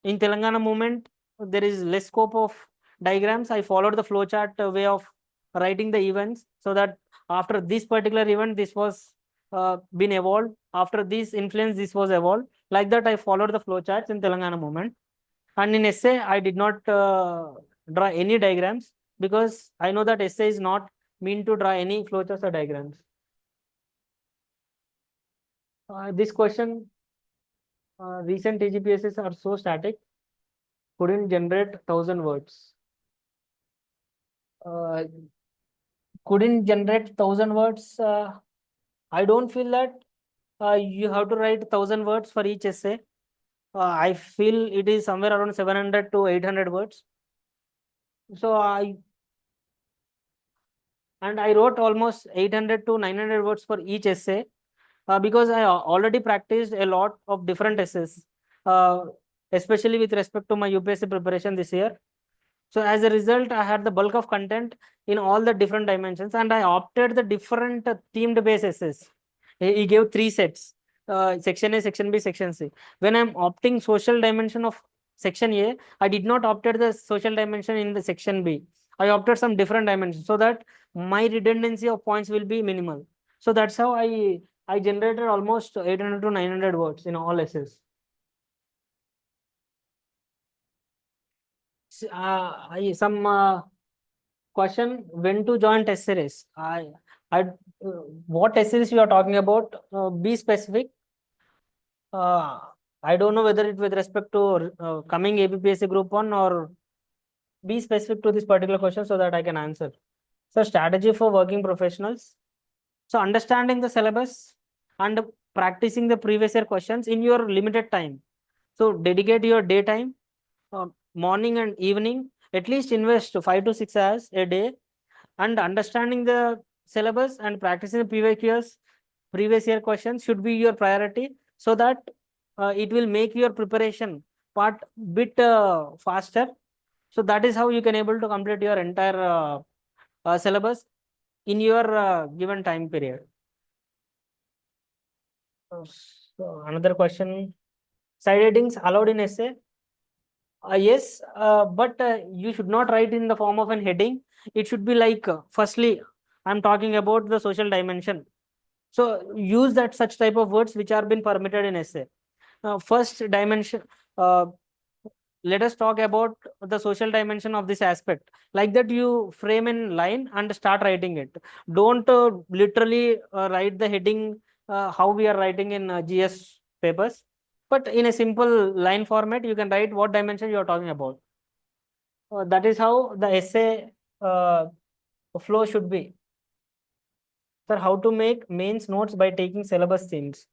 in Telangana movement, there is less scope of diagrams. I followed the flowchart way of writing the events, so that after this particular event, this was been evolved. After this influence, this was evolved. Like that, I followed the flowcharts in Telangana movement. And in essay, I did not draw any diagrams, because I know that essay is not mean to draw any flowcharts or diagrams. This question, recent TGPSCs are so static, couldn't generate 1,000 words. Uh, couldn't generate 1,000 words. I don't feel that you have to write 1,000 words for each essay. I feel it is somewhere around 700 to 800 words. So I wrote almost 800 to 900 words for each essay, because I already practiced a lot of different essays, uh, especially with respect to my UPSC preparation this year. So as a result, I had the bulk of content in all the different dimensions, and I opted the different themed based essays. He gave 3 sets, section A, section B, section C. When I'm opting social dimension of section A, I did not opted the social dimension in the section B. I opted some different dimensions, so that my redundancy of points will be minimal. So that's how I generated almost 800 to 900 words in all essays. Some question: when to join test series? What test series you are talking about? Be specific. Uh, I don't know whether it with respect to coming APPSC Group-1, or be specific to this particular question so that I can answer. So strategy for working professionals. So understanding the syllabus and practicing the previous year questions in your limited time. So dedicate your daytime, morning and evening. At least invest 5 to 6 hours a day, and understanding the syllabus and practicing the previous year questions should be your priority, so that it will make your preparation part bit faster. So that is how you can able to complete your entire syllabus in your given time period. So another question: side headings allowed in essay? Yes, but you should not write in the form of an heading. It should be like, firstly, I'm talking about the social dimension. So use that such type of words which are been permitted in essay. First dimension, uh, let us talk about the social dimension of this aspect. Like that, you frame in line and start writing it. Don't literally write the heading how we are writing in GS papers, but in a simple line format, you can write what dimension you are talking about. That is how the essay flow should be. Sir, how to make mains notes by taking syllabus themes?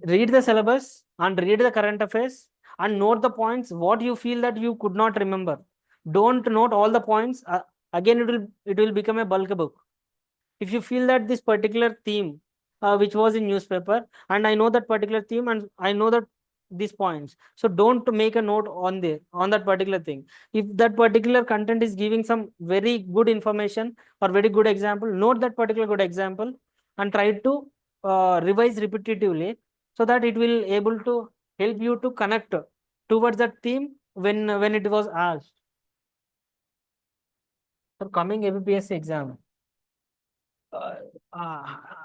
Read the syllabus and read the current affairs and note the points what you feel that you could not remember. Don't note all the points. Again, it will become a bulk book. If you feel that this particular theme which was in newspaper, and I know that particular theme, and I know that these points, so don't make a note on that particular thing. If that particular content is giving some very good information or very good example, note that particular good example and try to revise repetitively, so that it will able to help you to connect towards that theme when it was asked. For coming APPSC exam, uh,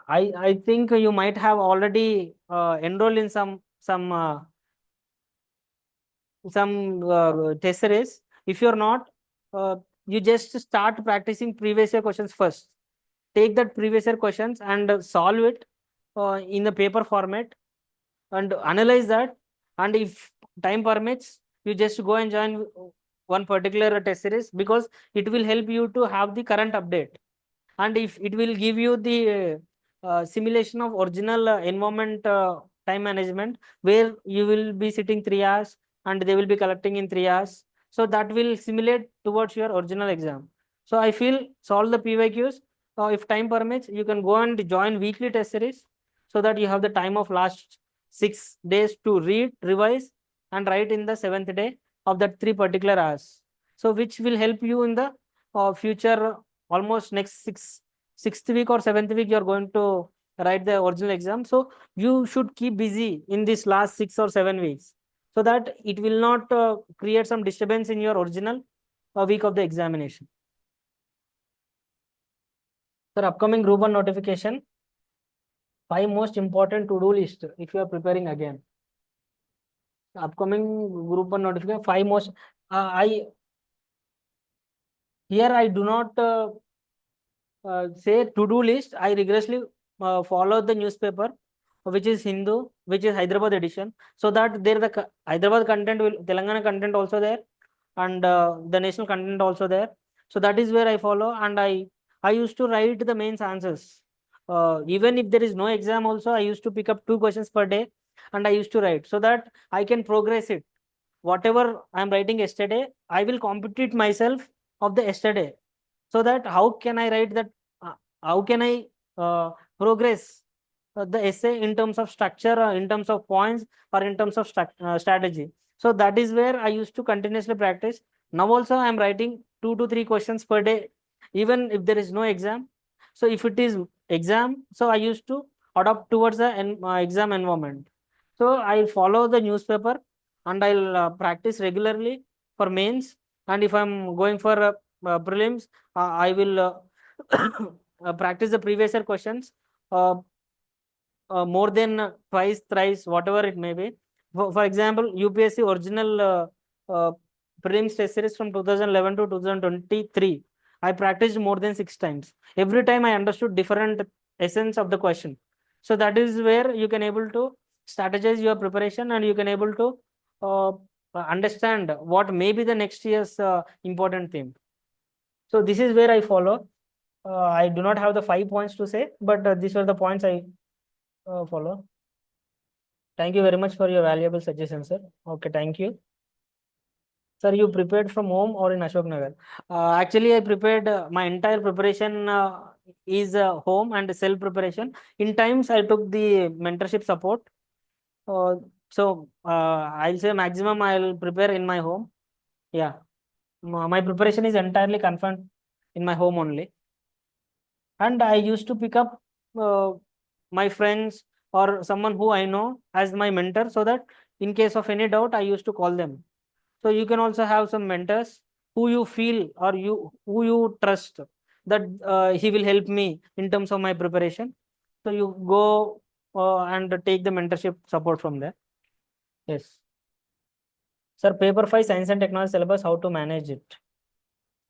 I think you might have already enrolled in some test series. If you're not, you just start practicing previous year questions first. Take that previous year questions and solve it in the paper format and analyze that. And if time permits, you just go and join one particular test series, because it will help you to have the current update. And if it will give you the simulation of original environment time management, where you will be sitting 3 hours and they will be collecting in 3 hours, so that will simulate towards your original exam. So I feel solve the PYQs. If time permits, you can go and join weekly test series, so that you have the time of last 6 days to read, revise, and write in the 7th day of that 3 particular hours, so which will help you in the future almost next 6th week or 7th week, you're going to write the original exam. So you should keep busy in this last 6 or 7 weeks so that it will not create some disturbance in your original week of the examination. Sir, upcoming group 1 notification, 5 most important to-do list if you are preparing again. Upcoming group 1 notification, 5 most, I do not say to-do list. I rigorously follow the newspaper, which is Hindu, which is Hyderabad edition, so that there the Hyderabad content will, Telangana content also there, and the national content also there. So that is where I follow, and I used to write the mains answers. Even if there is no exam also, I used to pick up 2 questions per day, and I used to write so that I can progress it. Whatever I am writing yesterday, I will compete myself of the yesterday, so that how can I write that, how can I progress the essay in terms of structure, in terms of points, or in terms of strategy. So that is where I used to continuously practice. Now also I am writing 2 to 3 questions per day, even if there is no exam. So if it is exam, so I used to adopt towards the exam environment. So I follow the newspaper, and I'll practice regularly for mains. And if I'm going for prelims, I will practice the previous year questions more than twice, thrice, whatever it may be. For example, UPSC original prelims test series from 2011 to 2023, I practiced more than 6 times. Every time I understood different essence of the question. So that is where you can able to strategize your preparation, and you can able to understand what may be the next year's important theme. So this is where I follow. I do not have the 5 points to say, but these were the points I follow. Thank you very much for your valuable suggestion, sir. Okay, thank you. Sir, you prepared from home or in Ashok Nagar? Actually, I prepared my entire preparation is home and self preparation. In times, I took the mentorship support. So I'll say maximum I'll prepare in my home. Yeah, my preparation is entirely confined in my home only. And I used to pick up my friends or someone who I know as my mentor, so that in case of any doubt, I used to call them. So you can also have some mentors who you feel, or who you trust that he will help me in terms of my preparation. So you go and take the mentorship support from there. Yes. Sir, paper 5 science and technology syllabus, how to manage it?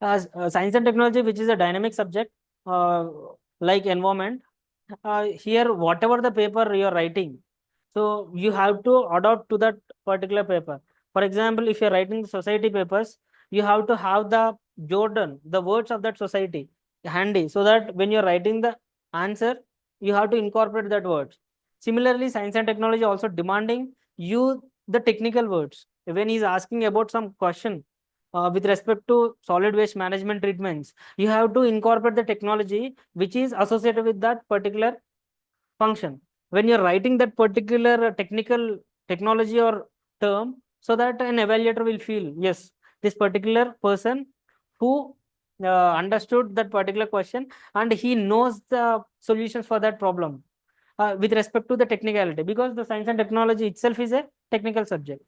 As science and technology, which is a dynamic subject, like environment, here whatever the paper you are writing, so you have to adopt to that particular paper. For example, if you are writing the society papers, you have to have the Jordan, the words of that society handy, so that when you are writing the answer, you have to incorporate that words. Similarly, science and technology also demanding you the technical words. When he is asking about some question with respect to solid waste management treatments, you have to incorporate the technology which is associated with that particular function when you're writing that particular technical technology or term, so that an evaluator will feel, yes, this particular person who understood that particular question, and he knows the solutions for that problem with respect to the technicality, because the science and technology itself is a technical subject.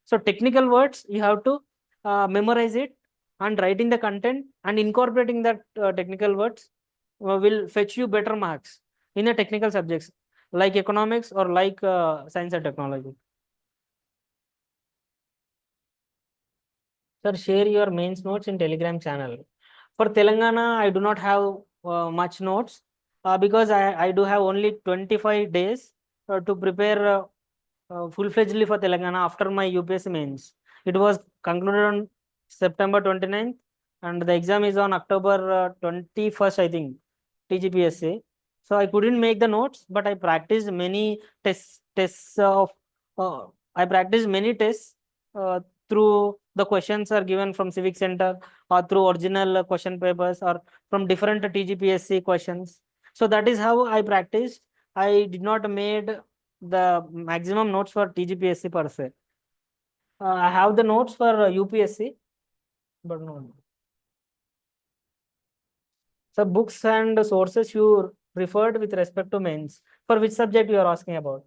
So technical words you have to memorize it, and writing the content and incorporating that technical words will fetch you better marks in the technical subjects like economics or like science and technology. Sir, share your mains notes in Telegram channel. For Telangana, I do not have much notes because I do have only 25 days to prepare full-fledgedly for Telangana after my UPSC mains. It was concluded on September 29th, and the exam is on October 21st, I think, TGPSC. So I couldn't make the notes, but I practiced many tests I practiced many tests through the questions are given from CivicCentre, or through original question papers, or from different TGPSC questions. So that is how I practiced. I did not made the maximum notes for TGPSC per se. I have the notes for UPSC, but no. So books and sources you referred with respect to mains. For which subject you are asking about?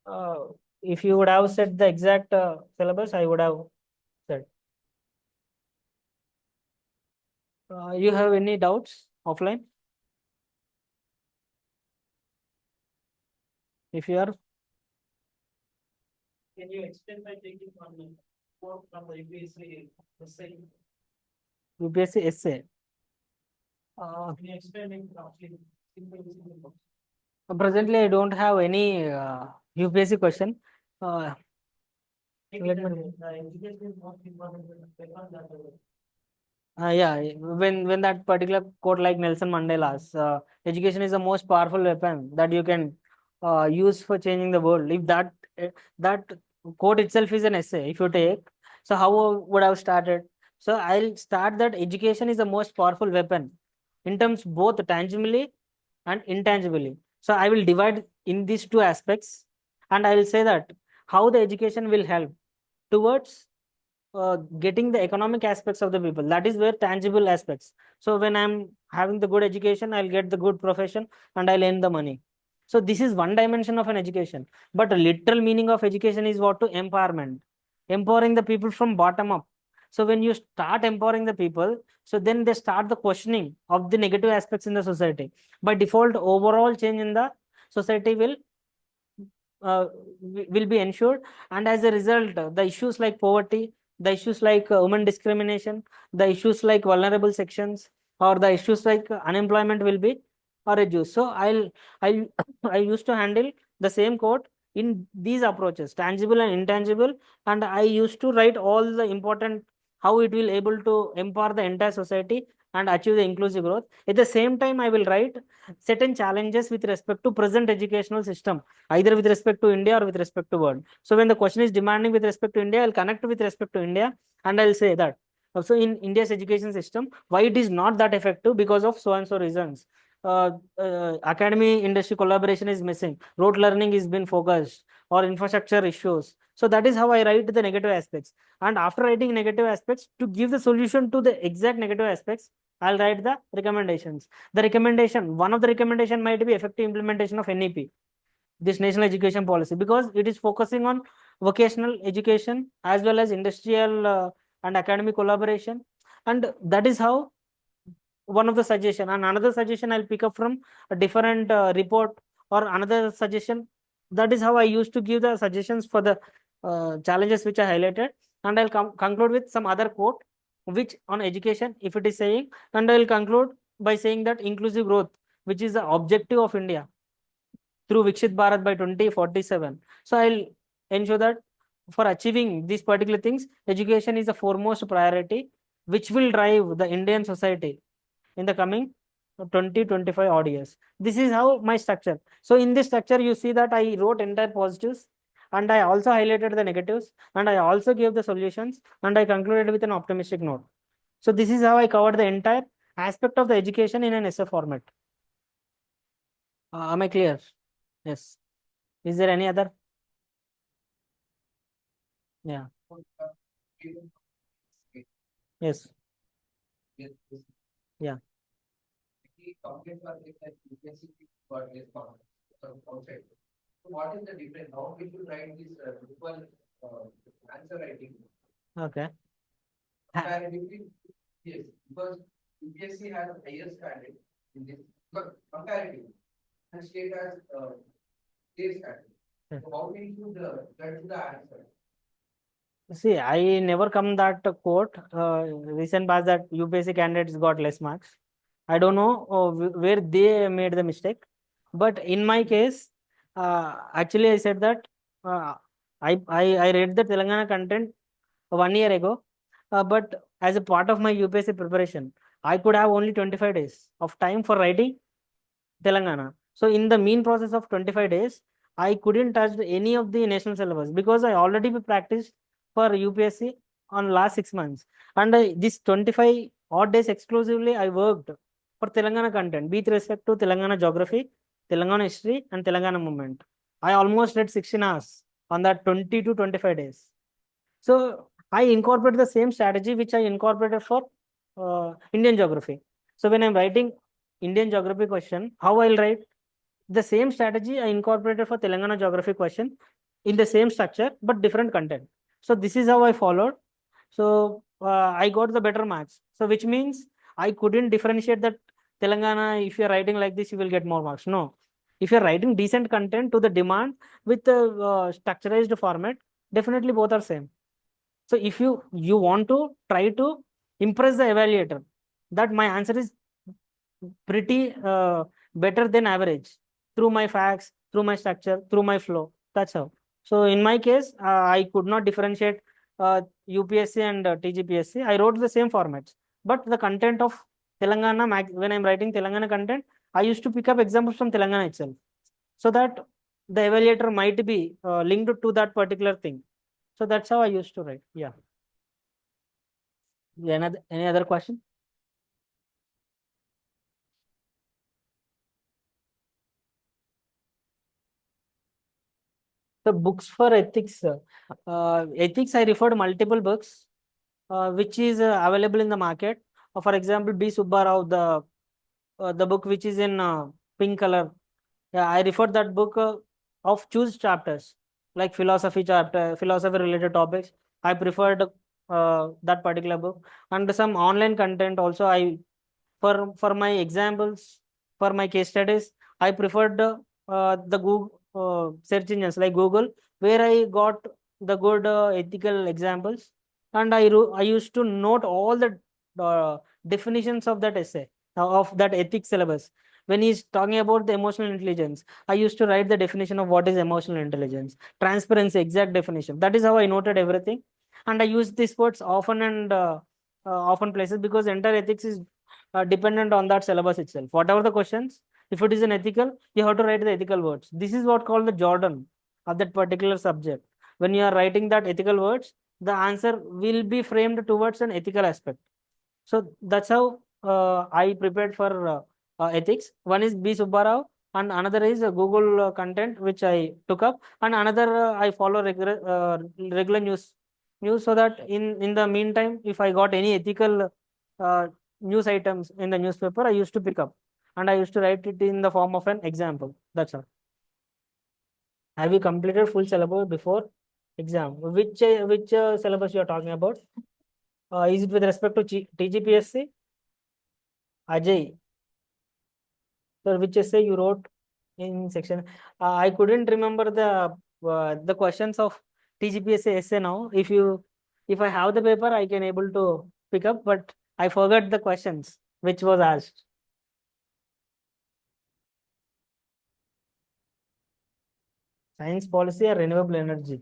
Uh, if you would have said the exact syllabus, I would have said. You have any doubts offline? If you are, Can you explain by taking one quote from the APPSC essay? UPSC essay. Can you explain it roughly? Simple. Presently, I don't have any UPSC question. Let me- The education is most important because that Yeah, when that particular quote like Nelson Mandela's, education is the most powerful weapon that you can use for changing the world. If that quote itself is an essay, if you take, so how would I have started? So I'll start that education is the most powerful weapon in terms both tangibly and intangibly. So I will divide in these two aspects, and I will say that how the education will help towards getting the economic aspects of the people. That is where tangible aspects. So when I'm having the good education, I'll get the good profession and I'll earn the money. So this is one dimension of an education. But a literal meaning of education is what? To empowerment, empowering the people from bottom up. So when you start empowering the people, so then they start the questioning of the negative aspects in the society. By default, overall change in the society uh, will be ensured, and as a result the issues like poverty, the issues like women discrimination, the issues like vulnerable sections, or the issues like unemployment will be reduced. So I I used to handle the same code in these approaches, tangible and intangible, and I used to write all the important how it will able to empower the entire society and achieve the inclusive growth. At the same time, I will write certain challenges with respect to present educational system, either with respect to India or with respect to world. So when the question is demanding with respect to India, I'll connect with respect to India, and I'll say that also in India's education system, why it is not that effective because of so and so reasons. Academy industry collaboration is missing, rote learning is been focused, or infrastructure issues. So that is how I write the negative aspects. And after writing negative aspects, to give the solution to the exact negative aspects, I'll write the recommendations. The recommendation, one of the recommendation might be effective implementation of NEP, this national education policy, because it is focusing on vocational education as well as industrial and academic collaboration. And that is how one of the suggestion, and another suggestion I'll pick up from a different report or another suggestion. That is how I used to give the suggestions for the challenges which I highlighted, and I'll conclude with some other quote which on education if it is saying, and I'll conclude by saying that inclusive growth, which is the objective of India through Vikshit Bharat by 2047. So I'll ensure that for achieving these particular things, education is the foremost priority, which will drive the Indian society in the coming 20-25 odd years. This is how my structure. So in this structure, you see that I wrote entire positives, and I also highlighted the negatives, and I also gave the solutions, and I concluded with an optimistic note. So this is how I covered the entire aspect of the education in an essay format. Am I clear? Yes. Is there any other? Yeah. Yes. Yeah. What is the difference? How we should write this equal answer writing? Okay. Comparatively, yes, because UPSC has a higher standard in this, but comparatively, and state has state standard. So how we should get to the answer? See, I never come that quote. Recent past that UPSC candidates got less marks. I don't know where they made the mistake, but in my case, actually I said that uh, I read the Telangana content 1 year ago, but as a part of my UPSC preparation, I could have only 25 days of time for writing Telangana. So in the mean process of 25 days, I couldn't touch any of the national syllabus because I already practiced for UPSC on last 6 months. And this 25 odd days exclusively, I worked for Telangana content, with respect to Telangana geography, Telangana history, and Telangana movement. I almost read 16 hours on that 20 to 25 days. So I incorporated the same strategy which I incorporated for Indian geography. So when I'm writing Indian geography question, how I'll write? The same strategy I incorporated for Telangana geography question in the same structure, but different content. So this is how I followed. So I got the better marks. So which means I couldn't differentiate that Telangana, if you're writing like this, you will get more marks. No. If you're writing decent content to the demand with the structurized format, definitely both are same. So if you want to try to impress the evaluator, that my answer is pretty better than average through my facts, through my structure, through my flow. That's how. So in my case, I could not differentiate UPSC and TGPSC. I wrote the same formats, but the content of Telangana, when I'm writing Telangana content, I used to pick up examples from Telangana itself, so that the evaluator might be linked to that particular thing. So that's how I used to write. Yeah. Any other question? The books for ethics. Ethics, I referred multiple books, which is available in the market. For example, B. Subbarao, the book which is in pink color. Yeah, I referred that book of choose chapters like philosophy chapter, philosophy related topics. I preferred that particular book, and some online content also. For my examples, for my case studies, I preferred the Google search engines like Google, where I got the good ethical examples, and I used to note all the definitions of that essay, of that ethics syllabus. When he's talking about the emotional intelligence, I used to write the definition of what is emotional intelligence, transparency, exact definition. That is how I noted everything, and I use these words often and often places, because entire ethics is dependent on that syllabus itself. Whatever the questions, if it is an ethical, you have to write the ethical words. This is what called the Jordan of that particular subject. When you are writing that ethical words, the answer will be framed towards an ethical aspect. So that's how I prepared for ethics. One is B. Subbarao, and another is Google content, which I took up, and another I follow regular news, so that in the meantime, if I got any ethical uh, news items in the newspaper, I used to pick up, and I used to write it in the form of an example. That's all. Have you completed full syllabus before exam? Which syllabus you are talking about? Is it with respect to TGPSC? Ajay, sir, which essay you wrote in section? I couldn't remember the questions of TGPSC essay now. If I have the paper, I can able to pick up, but I forgot the questions which was asked. Science policy or renewable energy?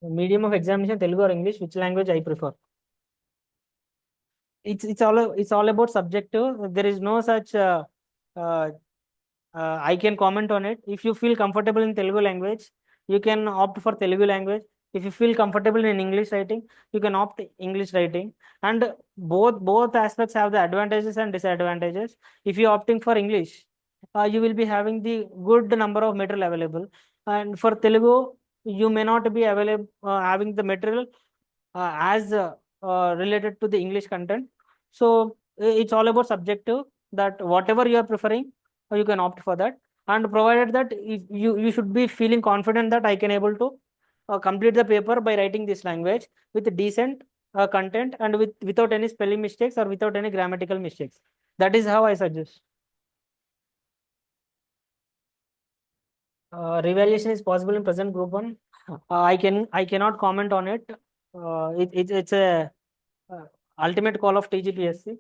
Medium of examination, Telugu or English? Which language I prefer? It's all about subjective. There is no such uh, I can comment on it. If you feel comfortable in Telugu language, you can opt for Telugu language. If you feel comfortable in English writing, you can opt English writing. And both aspects have the advantages and disadvantages. If you're opting for English, you will be having the good number of material available. And for Telugu, you may not be available having the material as related to the English content. So it's all about subjective, that whatever you are preferring, you can opt for that. And provided that if you should be feeling confident that I can able to complete the paper by writing this language with decent content, and without any spelling mistakes or without any grammatical mistakes. That is how I suggest. Revaluation is possible in present Group-1. I cannot comment on it. It's a ultimate call of TGPSC.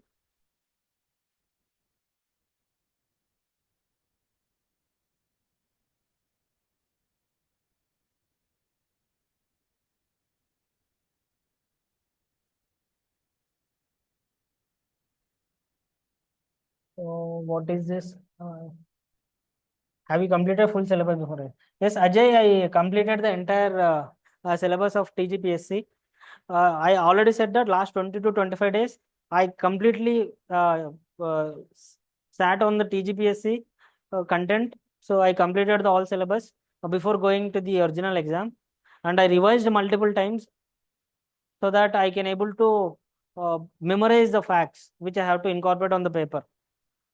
So what is this? Have you completed full syllabus before it? Yes, Ajay, I completed the entire syllabus of TGPSC. I already said that last 20 to 25 days, I completely sat on the TGPSC content. So I completed the all syllabus before going to the original exam, and I revised multiple times. so that I can able to memorize the facts which I have to incorporate on the paper.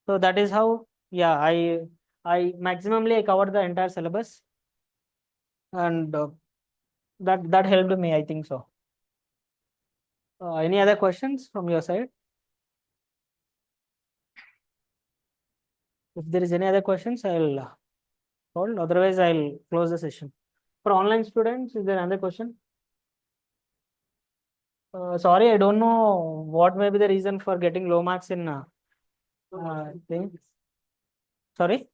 So that is how, yeah, I maximally I covered the entire syllabus, and that helped me, I think so. Any other questions from your side? If there is any other questions, I'll hold. Otherwise, I'll close the session. For online students, is there another question? Sorry, I don't know what may be the reason for getting low marks in thing. Sorry,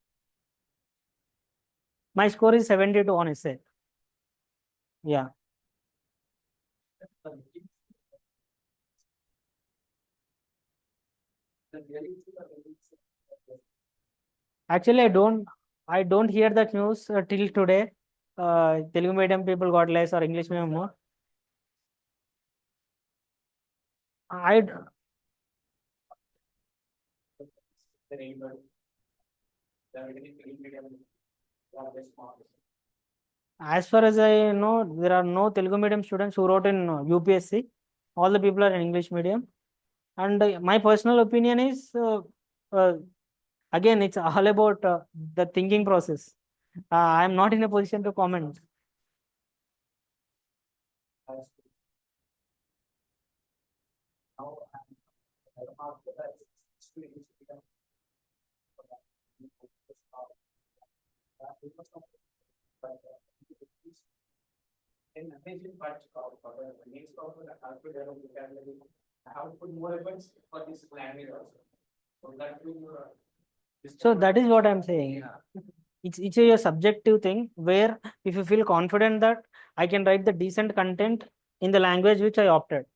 my score is 72 on essay. Yeah. Actually, I don't hear that news till today. Telugu medium people got less or English medium more. I As far as I know, there are no Telugu medium students who wrote in UPSC. All the people are in English medium. And my personal opinion is, uh, again, it's all about the thinking process. I'm not in a position to comment. So that is what I'm saying. It's a subjective thing where if you feel confident that I can write the decent content in the language which I opted,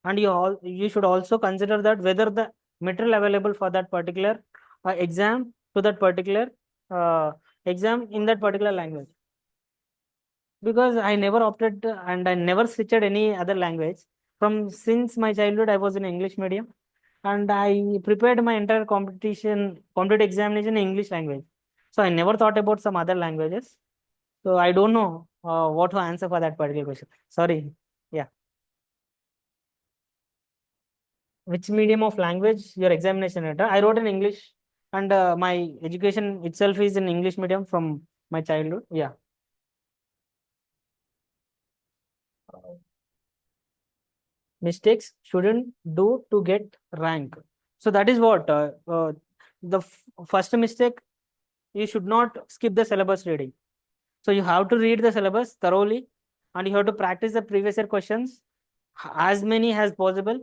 and you should also consider that whether the material available for that particular exam to that particular exam in that particular language. Because I never opted and I never switched any other language. From since my childhood, I was in English medium, and I prepared my entire competitive examination in English language. So I never thought about some other languages. So I don't know what to answer for that particular question. Sorry. Yeah. Which medium of language your examination letter? I wrote in English, and my education itself is in English medium from my childhood. Yeah. Mistakes shouldn't do to get rank. So that is what the first mistake, you should not skip the syllabus reading. So you have to read the syllabus thoroughly, and you have to practice the previous year questions as many as possible,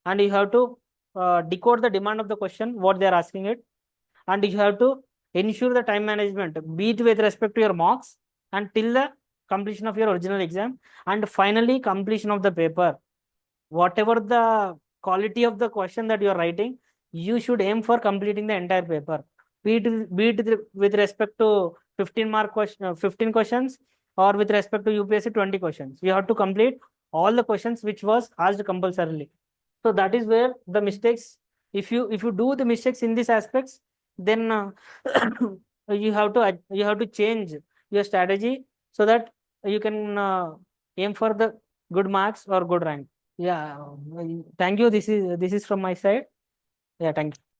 and you have to decode the demand of the question what they are asking it, and you have to ensure the time management, be it with respect to your marks and till the completion of your original exam, and finally completion of the paper. Whatever the quality of the question that you are writing, you should aim for completing the entire paper, be it with respect to 15 questions, or with respect to UPSC 20 questions. You have to complete all the questions which was asked compulsorily. So that is where the mistakes, if you do the mistakes in these aspects, then you have to change your strategy so that you can aim for the good marks or good rank. Yeah, thank you. This is from my side. Yeah, thank you.